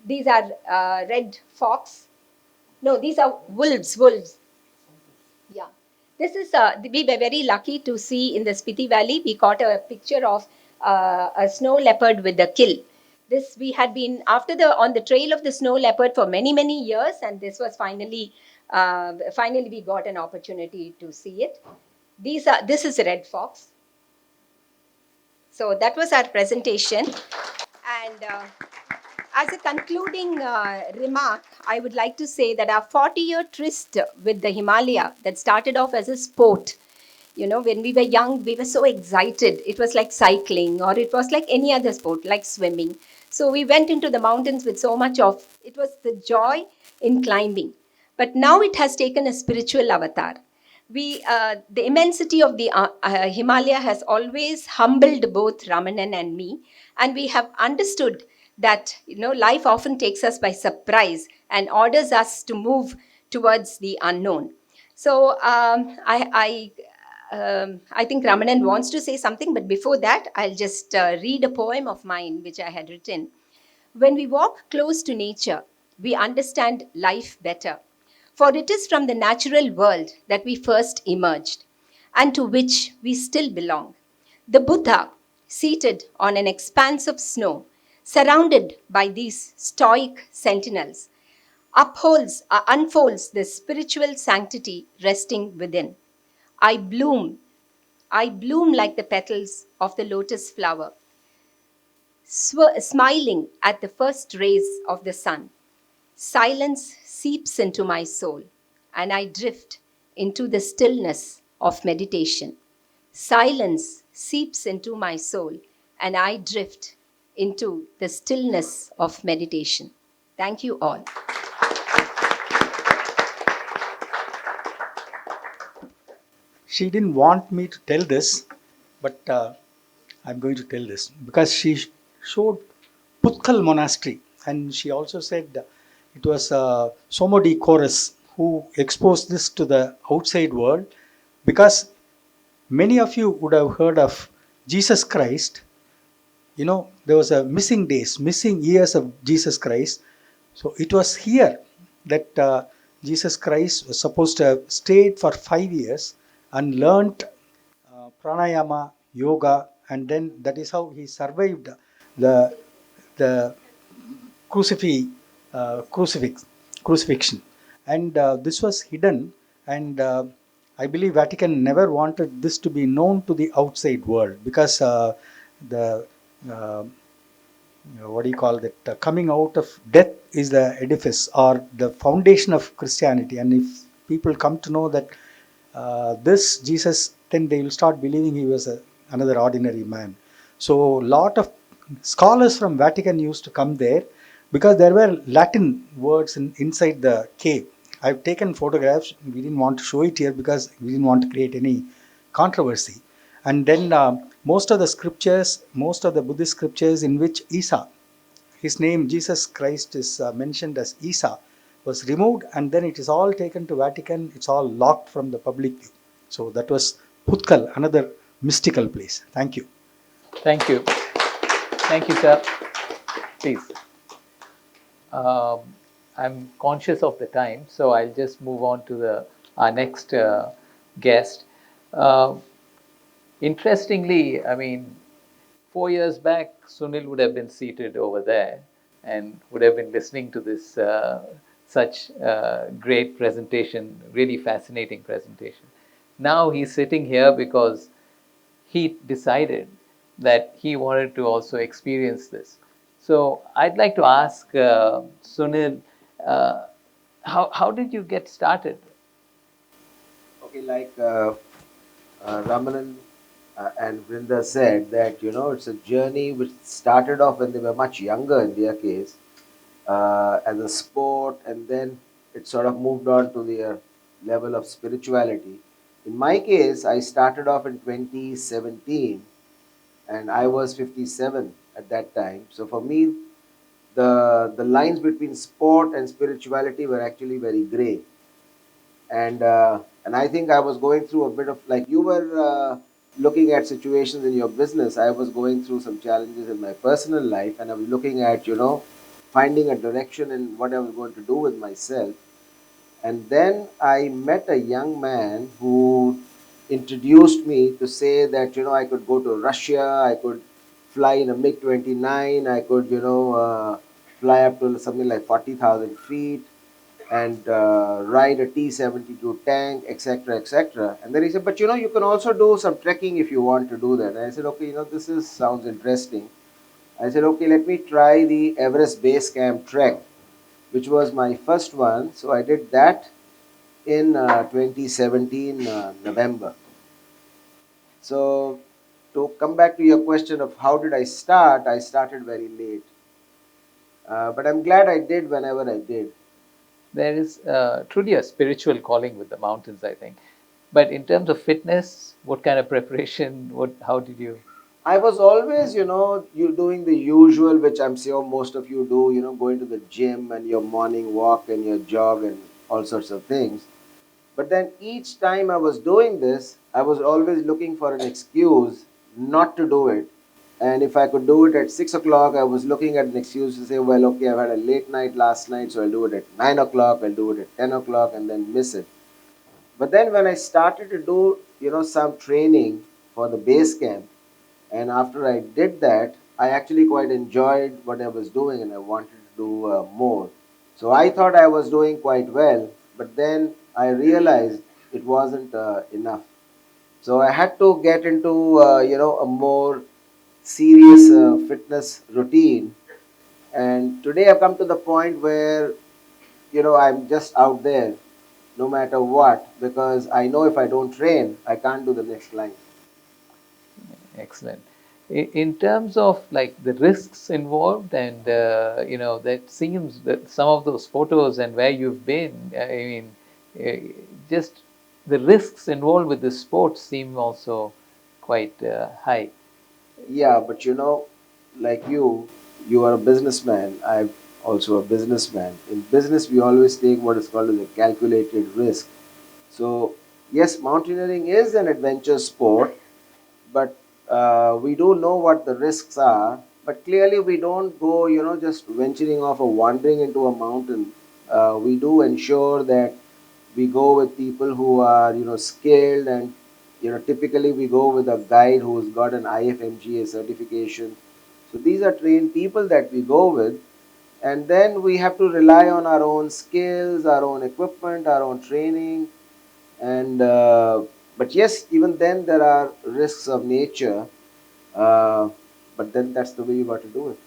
These are red fox. No, these are wolves. Yeah. This is, we were very lucky to see in the Spiti Valley. We caught a picture of a snow leopard with a kill. This we had been on the trail of the snow leopard for many, many years, and this was finally we got an opportunity to see it. This is a red fox. So that was our presentation. And as a concluding remark, I would like to say that our 40-year tryst with the Himalaya that started off as a sport. When we were young, we were so excited. It was like cycling, or it was like any other sport, like swimming. So we went into the mountains with so much it was the joy in climbing. But now it has taken a spiritual avatar. The immensity of the Himalaya has always humbled both Ramanan and me, and we have understood that life often takes us by surprise and orders us to move towards the unknown. So I think Ramanan wants to say something, but before that, I'll just read a poem of mine which I had written. When we walk close to nature, we understand life better. For it is from the natural world that we first emerged, and to which we still belong. The Buddha, seated on an expanse of snow, surrounded by these stoic sentinels, unfolds the spiritual sanctity resting within. I bloom like the petals of the lotus flower, smiling at the first rays of the sun. Silence seeps into my soul, and I drift into the stillness of meditation. Silence seeps into my soul, and I drift into the stillness of meditation. Thank you all. She didn't want me to tell this, but I'm going to tell this because she showed Putkal Monastery, and she also said it was Somodi Chorus who exposed this to the outside world, because many of you would have heard of Jesus Christ. There was a missing years of Jesus Christ. So it was here that Jesus Christ was supposed to have stayed for 5 years and learnt pranayama, yoga, and then that is how he survived the crucifixion. And this was hidden, and I believe Vatican never wanted this to be known to the outside world, because the what do you call that? Coming out of death is the edifice or the foundation of Christianity. And if people come to know that this Jesus, then they will start believing he was another ordinary man. So lot of scholars from Vatican used to come there, because there were Latin words inside the cave. I've taken photographs. We didn't want to show it here because we didn't want to create any controversy. And then most of the Buddhist scriptures in which Isa, his name Jesus Christ is mentioned as Isa, was removed, and then it is all taken to Vatican. It's all locked from the public view. So that was Putkal, another mystical place. Thank you. Thank you. Thank you, sir. Please. Um, I'm conscious of the time, so I'll just move on to our next guest. Uh, Interestingly, I mean, 4 years back, Sunil would have been seated over there and would have been listening to this such great presentation, really fascinating presentation. Now he's sitting here because he decided that he wanted to also experience this. So I'd like to ask Sunil, uh, how did you get started? Okay, like Ramanan and Vrinda said that it's a journey which started off when they were much younger in their case as a sport, and then it sort of moved on to their level of spirituality. In my case, I started off in 2017, and I was 57 at that time. So for me, the lines between sport and spirituality were actually very gray, and I think I was going through a bit of, like you were looking at situations in your business. I was going through some challenges in my personal life, and I was looking at finding a direction in what I was going to do with myself. And then I met a young man who introduced me to say that I could go to Russia, I could fly in a MiG 29, I could fly up to something like 40,000 feet and ride a T-72 tank, etc., etc. And then he said, but you can also do some trekking if you want to do that. And I said, okay, this sounds interesting. I said, okay, let me try the Everest Base Camp trek, which was my first one. So I did that in 2017 November. So to come back to your question of how did I started very late. But I'm glad I did whenever I did. There is truly a spiritual calling with the mountains, I think. But in terms of fitness, what kind of preparation? How did you? I was always, you doing the usual, which I'm sure most of you do, going to the gym and your morning walk and your jog and all sorts of things. But then each time I was doing this, I was always looking for an excuse not to do it. And if I could do it at 6 o'clock, I was looking at an excuse to say, well, okay, I've had a late night last night, so I'll do it at 9 o'clock, I'll do it at 10 o'clock, and then miss it. But then when I started to do, some training for the base camp, and after I did that, I actually quite enjoyed what I was doing and I wanted to do more. So I thought I was doing quite well, but then I realized it wasn't enough. So I had to get into a more serious fitness routine. And today I've come to the point where I'm just out there no matter what, because I know if I don't train, I can't do the next line. Excellent. In terms of like the risks involved, and that seems that some of those photos and where you've been, I mean, just the risks involved with the sport seem also quite high. Yeah, but like you are a businessman. I'm also a businessman. In business, we always take what is called as a calculated risk. So, yes, mountaineering is an adventure sport, but we do know what the risks are. But clearly, we don't go, just venturing off or wandering into a mountain. We do ensure that we go with people who are, skilled, and typically we go with a guide who's got an IFMGA certification. So these are trained people that we go with, and then we have to rely on our own skills, our own equipment, our own training, and but yes, even then there are risks of nature, uh, but then that's the way you got to do it.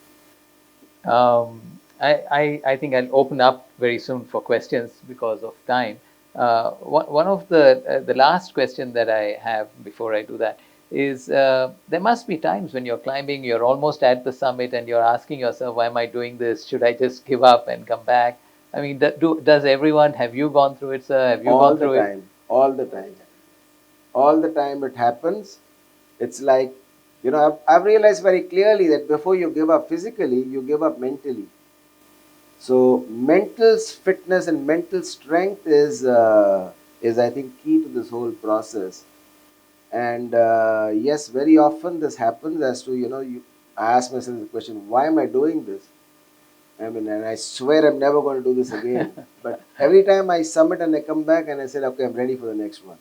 I think I'll open up very soon for questions because of time. One of the last question that I have before I do that is there must be times when you're climbing, you're almost at the summit, and you're asking yourself, why am I doing this? Should I just give up and come back? I mean, does everyone? Have you gone through it, sir? Have you All gone the through it? time, all the time, all the time it happens. It's like, I've realized very clearly that before you give up physically, you give up mentally. So mental fitness and mental strength is I think key to this whole process. And yes, very often this happens as to, you I ask myself the question, why am I doing this? I mean, and I swear I'm never going to do this again. But every time I submit and I come back and I said, okay, I'm ready for the next one.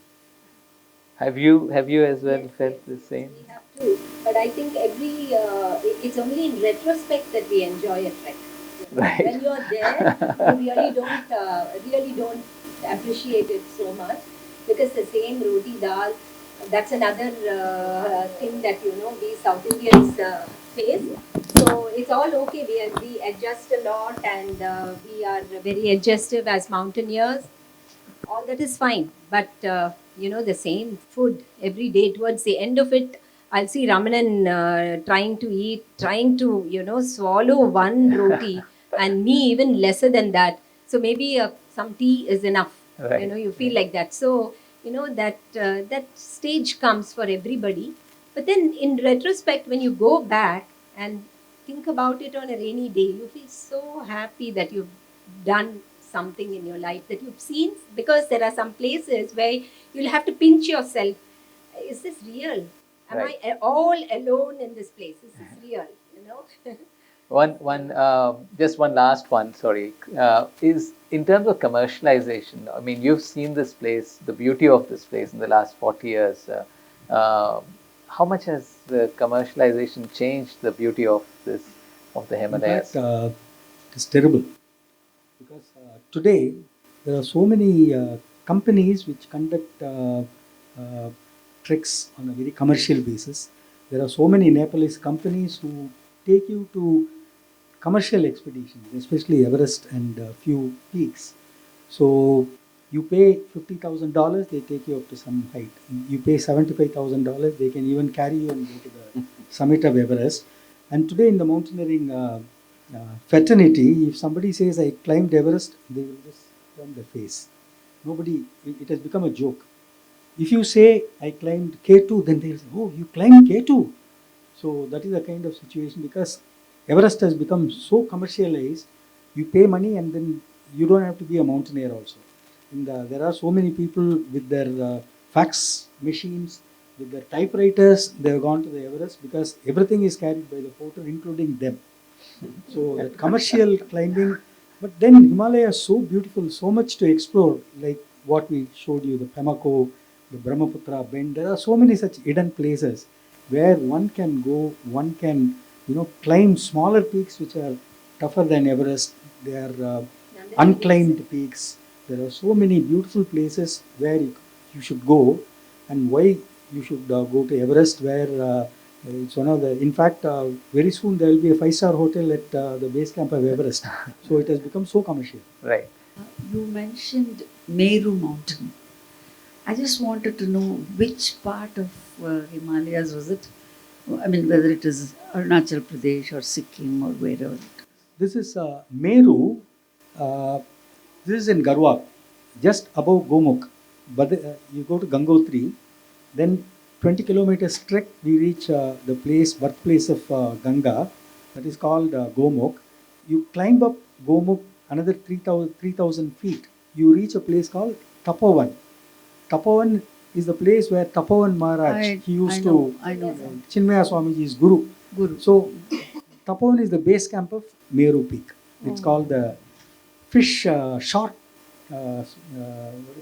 Have you as well Yes, felt yes, the yes, same? we have to. But I think it's only in retrospect that we enjoy a trek. Right. When you're there, you really don't appreciate it so much, because the same roti dal, that's another thing that we South Indians face. So it's all okay. We adjust a lot, and we are very adjustive as mountaineers. All that is fine, but the same food every day, towards the end of it, I'll see Ramanan trying to swallow one roti, and me even lesser than that. So maybe some tea is enough. Right. You feel like that. So that stage comes for everybody. But then in retrospect, when you go back and think about it on a rainy day, you feel so happy that you've done something in your life, that you've seen, because there are some places where you'll have to pinch yourself. Is this real? Am Right. I all alone in this place? Is this real? Just one last one, sorry, is in terms of commercialization. I mean, you've seen this place, the beauty of this place in the last 40 years. How much has the commercialization changed the beauty of the In Himalayas? fact, it's terrible, because today there are so many companies which conduct uh, treks on a very commercial basis. There are so many Nepalese companies who take you to commercial expeditions, especially Everest and few peaks. So you pay $50,000, they take you up to some height. You pay $75,000, they can even carry you and go to the summit of Everest. And today in the mountaineering fraternity, if somebody says I climbed Everest, they will just turn their face. Nobody, it has become a joke. If you say I climbed K2, then they'll say, oh, you climbed K2. So that is a kind of situation, because Everest has become so commercialized. You pay money and then you don't have to be a mountaineer also. And there are so many people with their fax machines, with their typewriters, they have gone to the Everest, because everything is carried by the porter, including them. So that commercial climbing, but then Himalaya is so beautiful, so much to explore, like what we showed you, the Pamako, the Brahmaputra bend. There are so many such hidden places where one can go, one can, climb smaller peaks which are tougher than Everest. They are unclimbed peaks. There are so many beautiful places where you should go, and why you should go to Everest, where it's one of the, in fact, very soon there will be a 5-star hotel at the base camp of Everest. So it has become so commercial. Right. You mentioned Meru Mountain. I just wanted to know which part of Himalayas was it? I mean, whether it is Arunachal Pradesh or Sikkim or wherever. This is Meru. Uh, this is in Garhwal, just above Gomukh. But you go to Gangotri, then 20 kilometers trek, we reach the birthplace of Ganga, that is called Gomukh. You climb up Gomukh another 3,000 feet. You reach a place called Tapovan. Tapovan is the place where Tapovan Maharaj, he used to, I know. Chinmaya Swamiji's guru. Guru. So Tapovan is the base camp of Meru Peak. It's called the fish shark. What is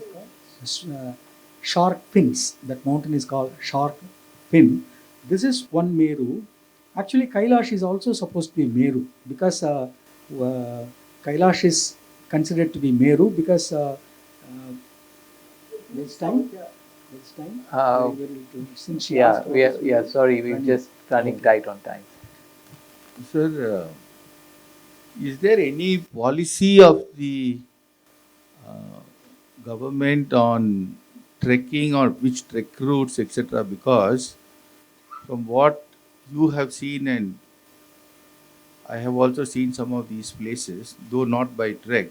it called? Shark fins. That mountain is called Shark Fin. This is one Meru. Actually, Kailash is also supposed to be Meru, because Kailash is considered to be Meru, because next time. Since you asked about this, Sorry, we're running. just running tight on time. Sir, is there any policy of the government on trekking or which trek routes, etc.? Because from what you have seen, and I have also seen some of these places, though not by trek,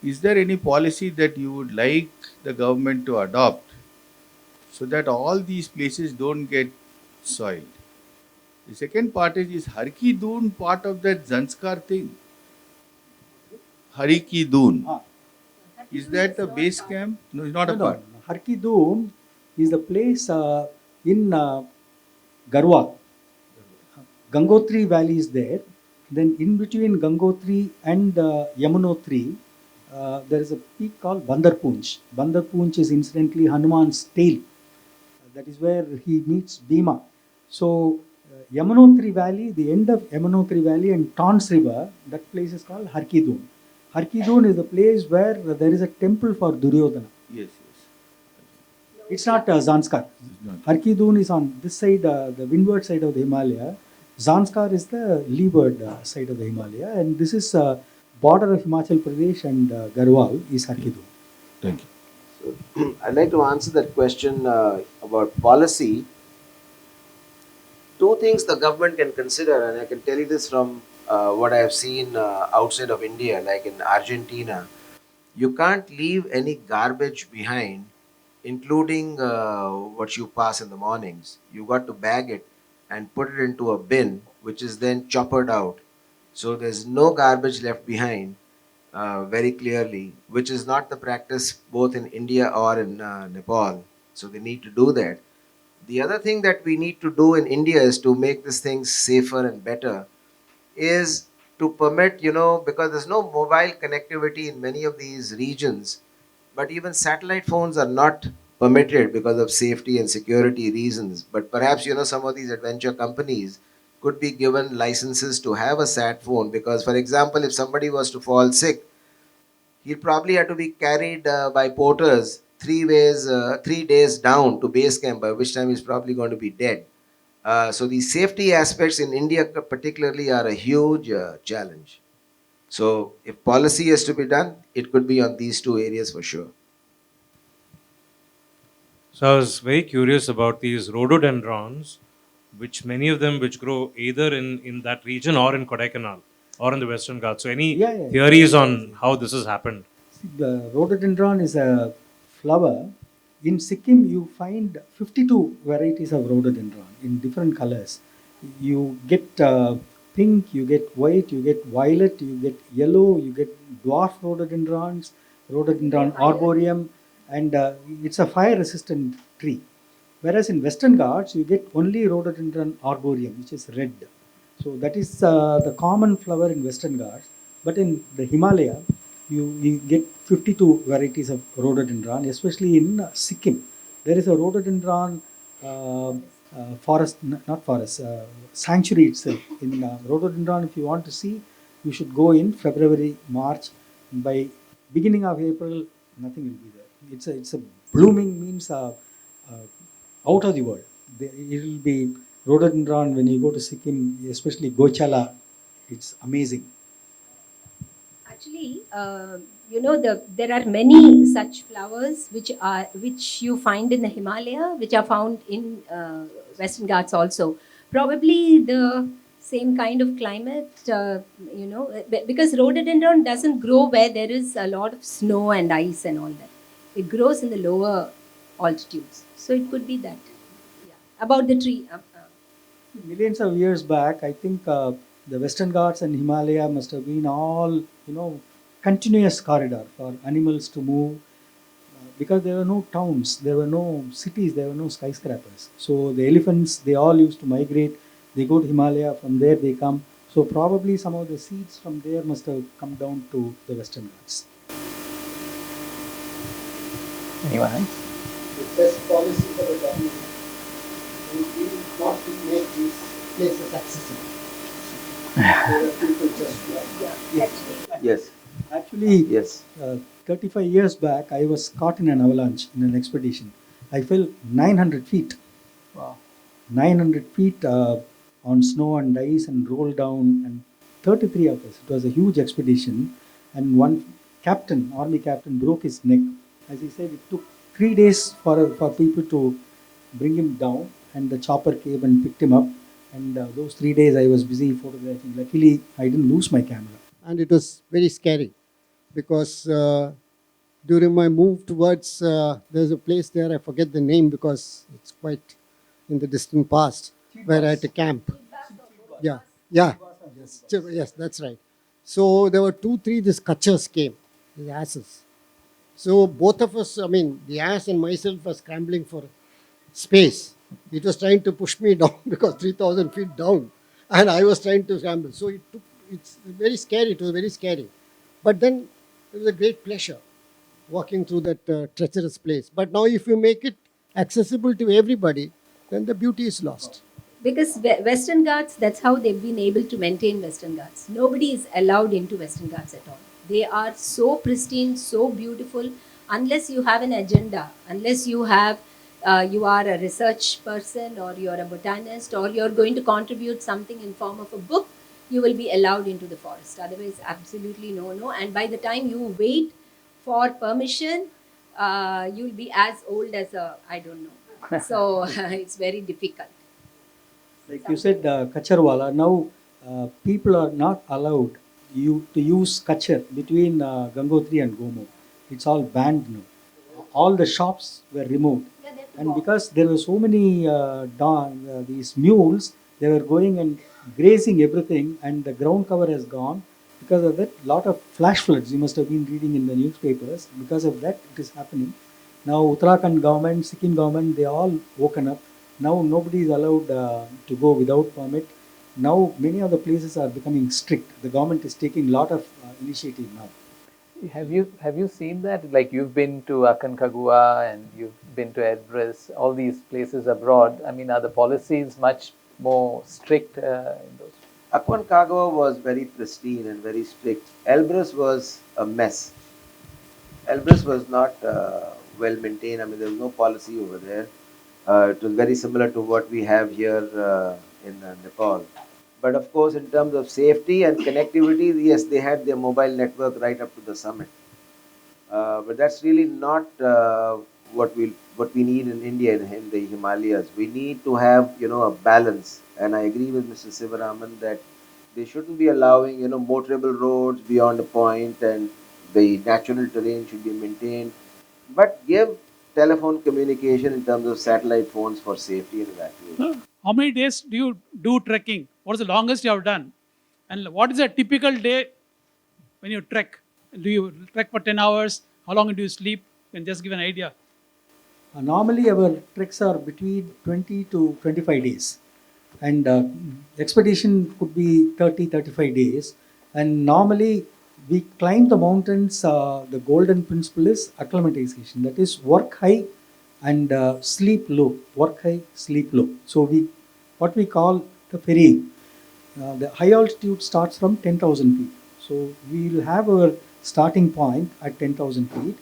is there any policy that you would like the government to adopt so that all these places don't get soiled? The second part is Har Ki Doon part of that Zanskar thing? Harikidun. Ah. Is that the base camp? No, it's not a No, part. no. Harkidun is the place in Garhwal. Gangotri Valley is there. Then in between Gangotri and Yamunotri, there is a peak called Bandarpunch. Bandarpunch is incidentally Hanuman's tail. That is where he meets Bhima. So Yamunotri Valley, the end of Yamunotri Valley and Tons River, that place is called Harkidun. Harkidun is the place where there is a temple for Duryodhana. Yes, It's not Zanskar. not. Harkidun is on this side, the windward side of the Himalaya. Zanskar is the leeward side of the Himalaya, and this is border of Himachal Pradesh and Garhwal is Harkidun. Thank you. So, I'd like to answer that question about policy. Two things the government can consider, and I can tell you this from what I have seen outside of India, like in Argentina. You can't leave any garbage behind, including what you pass in the mornings. You got to bag it and put it into a bin, which is then choppered out. So there's no garbage left behind, very clearly, which is not the practice both in India or in Nepal. So they need to do that. The other thing that we need to do in India is to make these things safer and better, is to permit, because there's no mobile connectivity in many of these regions, but even satellite phones are not permitted because of safety and security reasons. But perhaps, some of these adventure companies could be given licenses to have a sat phone, because, for example, if somebody was to fall sick, he'll probably have to be carried by porters 3 days down to base camp, by which time he's probably going to be dead. So the safety aspects in India particularly are a huge challenge. So if policy is to be done, it could be on these two areas for sure. So I was very curious about these rhododendrons, which many of them which grow either in that region or in Kodaikanal or in the Western Ghats. So any Yeah. theories on how this has happened? See, the rhododendron is a flower. In Sikkim, you find 52 varieties of rhododendron in different colors. You get pink, you get white, you get violet, you get yellow, you get dwarf rhododendrons, rhododendron arboreum, and it's a fire-resistant tree. Whereas in Western Ghats, you get only rhododendron arboreum, which is red. So that is the common flower in Western Ghats. But in the Himalaya, you get 52 varieties of rhododendron, especially in Sikkim. There is a rhododendron forest, not forest, sanctuary itself. In rhododendron, if you want to see, you should go in February, March. By beginning of April, nothing will be there. It's a blooming means out of the world. It will be rhododendron when you go to Sikkim, especially Gochala. It's amazing. Actually, there are many such flowers which you find in the Himalaya, which are found in Western Ghats also. Probably the same kind of climate, because rhododendron doesn't grow where there is a lot of snow and ice and all that. It grows in the lower altitudes, so it could be that. Yeah. About the tree. Millions of years back, I think the Western Ghats and Himalaya must have been all, continuous corridor for animals to move because there were no towns, there were no cities, there were no skyscrapers. So the elephants, they all used to migrate. They go to Himalaya, from there they come. So probably some of the seeds from there must have come down to the Western Ghats. Anyone else? The best policy for the government would be not to make these places accessible. So that people just Yes. Actually, Yes. 35 years back, I was caught in an avalanche in an expedition. I fell 900 feet. Wow. 900 feet on snow and ice and rolled down, and 33 of us. It was a huge expedition, and one captain, army captain, broke his neck. As he said, it took 3 days for people to bring him down, and the chopper came and picked him up. And those 3 days I was busy photographing. Luckily, I didn't lose my camera. and it was very scary because during my move towards there's a place there, I forget the name because it's quite in the distant past, where I had to camp. Yeah, yes, that's right. So there were 2, 3, this Kachas came, the asses. So both of us, I mean, the ass and myself were scrambling for space. It was trying to push me down because 3,000 feet down, and I was trying to scramble. So it's very scary. It was very scary. But then it was a great pleasure walking through that treacherous place. But now, if you make it accessible to everybody, then the beauty is lost. Because Western Ghats, that's how they've been able to maintain Western Ghats. Nobody is allowed into Western Ghats at all. They are so pristine, so beautiful, unless you have an agenda, unless you have, you are a research person or you're a botanist or you're going to contribute something in form of a book, you will be allowed into the forest. Otherwise, absolutely no. And by the time you wait for permission, you'll be as old as a, I don't know. So it's very difficult. Like you said, Kacharwala, now people are not allowed to use Kachar between Gangotri and Gomo. It's all banned now. All the shops were removed. And because there were so many these mules, they were going and grazing everything, and the ground cover has gone. Because of that, lot of flash floods you must have been reading in the newspapers. Because of that, it is happening. Now Uttarakhand government, Sikkim government, they all woken up. Now nobody is allowed to go without permit. Now many of the places are becoming strict. The government is taking lot of initiative now. Have you seen that? Like you've been to Aconcagua and you've been to Elbrus, all these places abroad. I mean, are the policies much more strict in those? Aconcagua was very pristine and very strict. Elbrus was a mess. Elbrus was not well maintained. I mean, there was no policy over there. It was very similar to what we have here in Nepal. But of course, in terms of safety and connectivity, yes, they had their mobile network right up to the summit. But that's really not what we need in India in the Himalayas. We need to have a balance. And I agree with Mr. Sivaraman that they shouldn't be allowing motorable roads beyond a point, and the natural terrain should be maintained. But give telephone communication in terms of satellite phones for safety and evacuation. How many days do you do trekking? What is the longest you have done? And what is a typical day when you trek? Do you trek for 10 hours? How long do you sleep? You can just give an idea. Normally our treks are between 20 to 25 days. And expedition could be 30-35 days. And normally we climb the mountains. The golden principle is acclimatization. That is, work high and sleep low. Work high, sleep low. So what we call the ferrying. The high altitude starts from 10,000 feet. So we will have our starting point at 10,000 feet.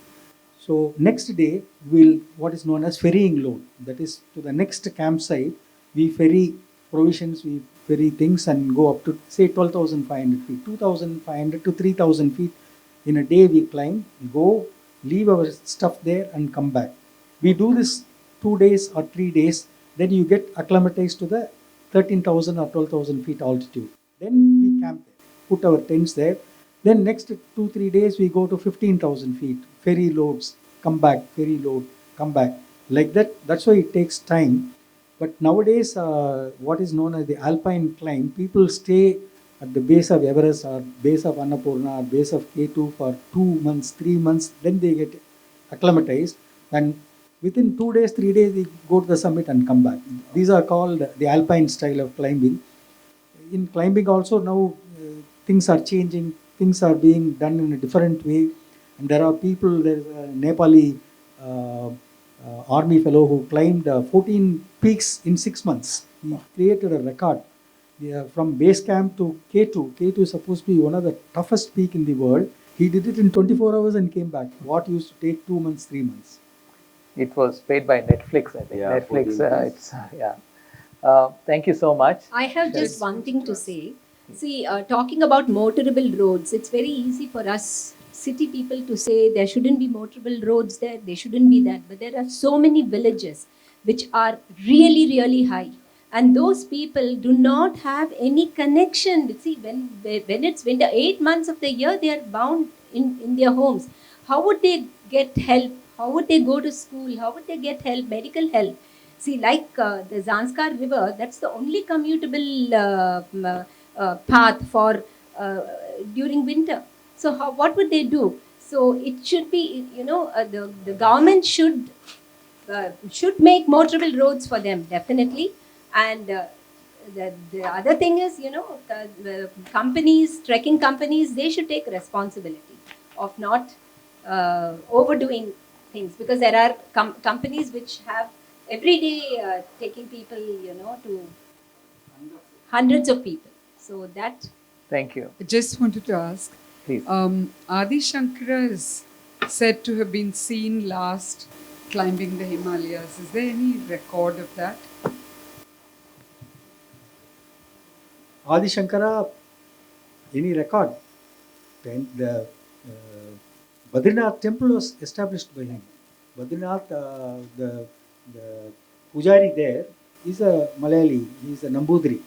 So next day we'll what is known as ferrying load. That is, to the next campsite we ferry provisions, we ferry things and go up to say 12,500 feet, 2,500 to 3,000 feet. In a day we climb, go, leave our stuff there and come back. We do this 2 days or 3 days, then you get acclimatized to the 13,000 or 12,000 feet altitude. Then we camp there, put our tents there. Then next 2-3 days we go to 15,000 feet, ferry loads, come back, ferry load, come back. Like that, that's why it takes time. But nowadays, what is known as the alpine climb, people stay at the base of Everest or base of Annapurna or base of K2 for 2 months, 3 months, then they get acclimatized. And within 2 days, 3 days, they go to the summit and come back. These are called the alpine style of climbing. In climbing also now, things are changing. Things are being done in a different way. And there are people, there's a Nepali army fellow who climbed 14 peaks in 6 months. He created a record. From base camp to K2. K2 is supposed to be one of the toughest peak in the world. He did it in 24 hours and came back. What used to take 2 months, 3 months. It was paid by Netflix, I think. Yeah, Netflix, 14 it's, yeah. Thank you so much. I have just one thing to say. See, talking about motorable roads, it's very easy for us city people to say there shouldn't be motorable roads there, they shouldn't be that. But there are so many villages which are really, really high. And those people do not have any connection. See, when it's winter, 8 months of the year, they are bound in their homes. How would they get help? How would they go to school? How would they get help, medical help? See, like the Zanskar River, that's the only commutable path for during winter. So what would they do? So it should be, the government should make motorable roads for them, definitely. And the other thing is, the companies, trekking companies, they should take responsibility of not overdoing things, because there are companies which have every day taking people, to hundreds of people. So that. Thank you. I just wanted to ask, Please. Adi Shankara is said to have been seen last climbing the Himalayas. Is there any record of that? Adi Shankara, any record? The Badrinath temple was established by him. Badrinath, the Pujari there is a Malayali, he is a Nambudri.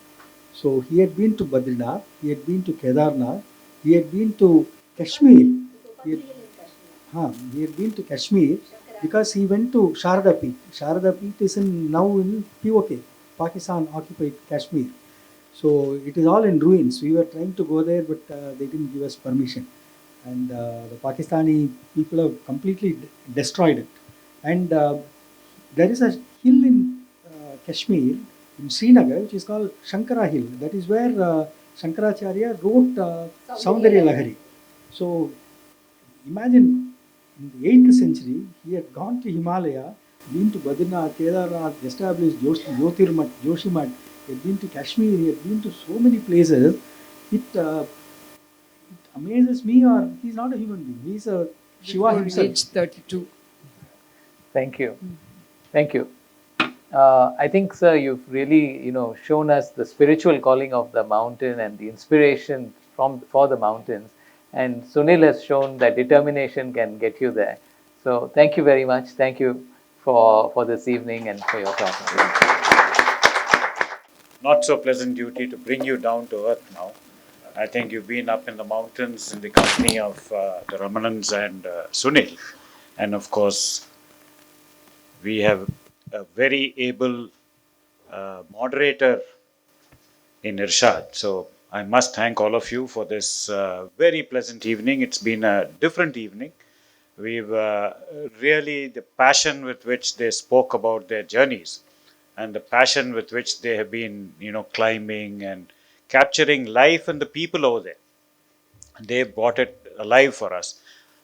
So he had been to Badrinath, he had been to Kedarnath, he had been to Kashmir. He had been to Kashmir because he went to Sharda Peeth. Sharda Peeth is now in POK, Pakistan occupied Kashmir. So it is all in ruins. We were trying to go there, but they didn't give us permission. And the Pakistani people have completely destroyed it. And there is a hill in Kashmir, in Srinagar, which is called Shankara Hill. That is where Shankaracharya wrote Saundarya Lahari. So imagine, in the 8th century, he had gone to Himalaya, been to Badrinath, Kedarnath, established Jyotirmat, Joshimat, he had been to Kashmir, he had been to so many places. It amazes me, or he's not a human being, he's a Shiva Before himself. age 32. Thank you. Thank you. I think, sir, you've really, shown us the spiritual calling of the mountain and the inspiration for the mountains. And Sunil has shown that determination can get you there. So thank you very much. Thank you for this evening and for your talk. Not so pleasant duty to bring you down to earth now. I think you've been up in the mountains in the company of the Ramanans and Sunil. And of course, we have a very able moderator in Irshad. So I must thank all of you for this very pleasant evening. It's been a different evening. We've really, the passion with which they spoke about their journeys and the passion with which they have been, climbing and capturing life and the people over there. They brought it alive for us.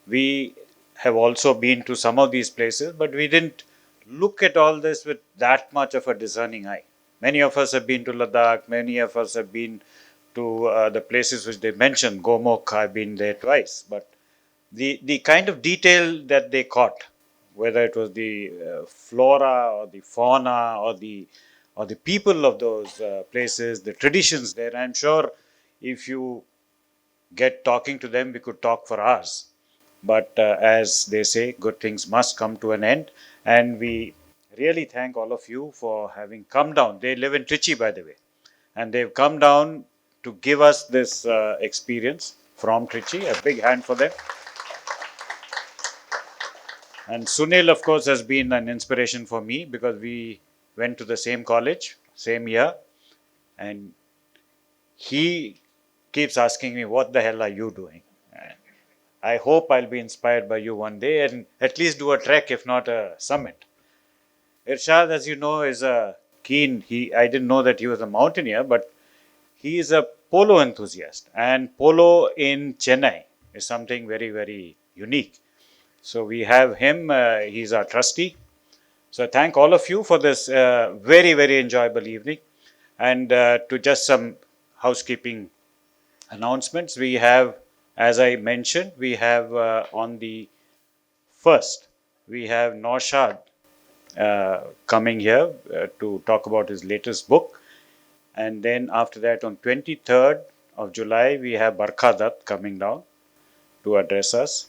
We have also been to some of these places, but we didn't look at all this with that much of a discerning eye. Many of us have been to Ladakh, many of us have been to the places which they mentioned. Gomokh, I've been there twice, but the kind of detail that they caught, whether it was the flora or the fauna or the people of those places, the traditions there, I'm sure if you get talking to them, we could talk for hours. But as they say, good things must come to an end. And we really thank all of you for having come down. They live in Trichy, by the way. And they've come down to give us this experience from Trichy. A big hand for them. And Sunil, of course, has been an inspiration for me because we went to the same college, same year. And he keeps asking me, what the hell are you doing? I hope I'll be inspired by you one day and at least do a trek, if not a summit. Irshad, as you know, is a keen, I didn't know that he was a mountaineer, but he is a polo enthusiast. And polo in Chennai is something very, very unique. So we have him, he's our trustee. So I thank all of you for this very, very enjoyable evening. And to just some housekeeping announcements, we have, as I mentioned, we have on the 1st, we have Naushad coming here to talk about his latest book. And then after that, on 23rd of July, we have Barkhadat coming down to address us.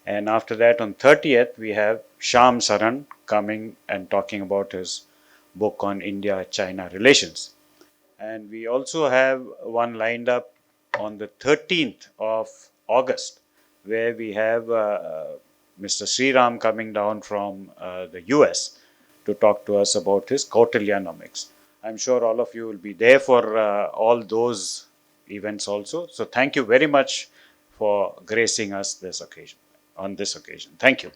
And after that, on 30th, we have Sham Saran coming and talking about his book on India-China relations. And we also have one lined up on the 13th of August, where we have Mr. Sriram coming down from the US to talk to us about his Kautilyanomics. I'm sure all of you will be there for all those events also. So thank you very much for gracing us this occasion, on this occasion. Thank you.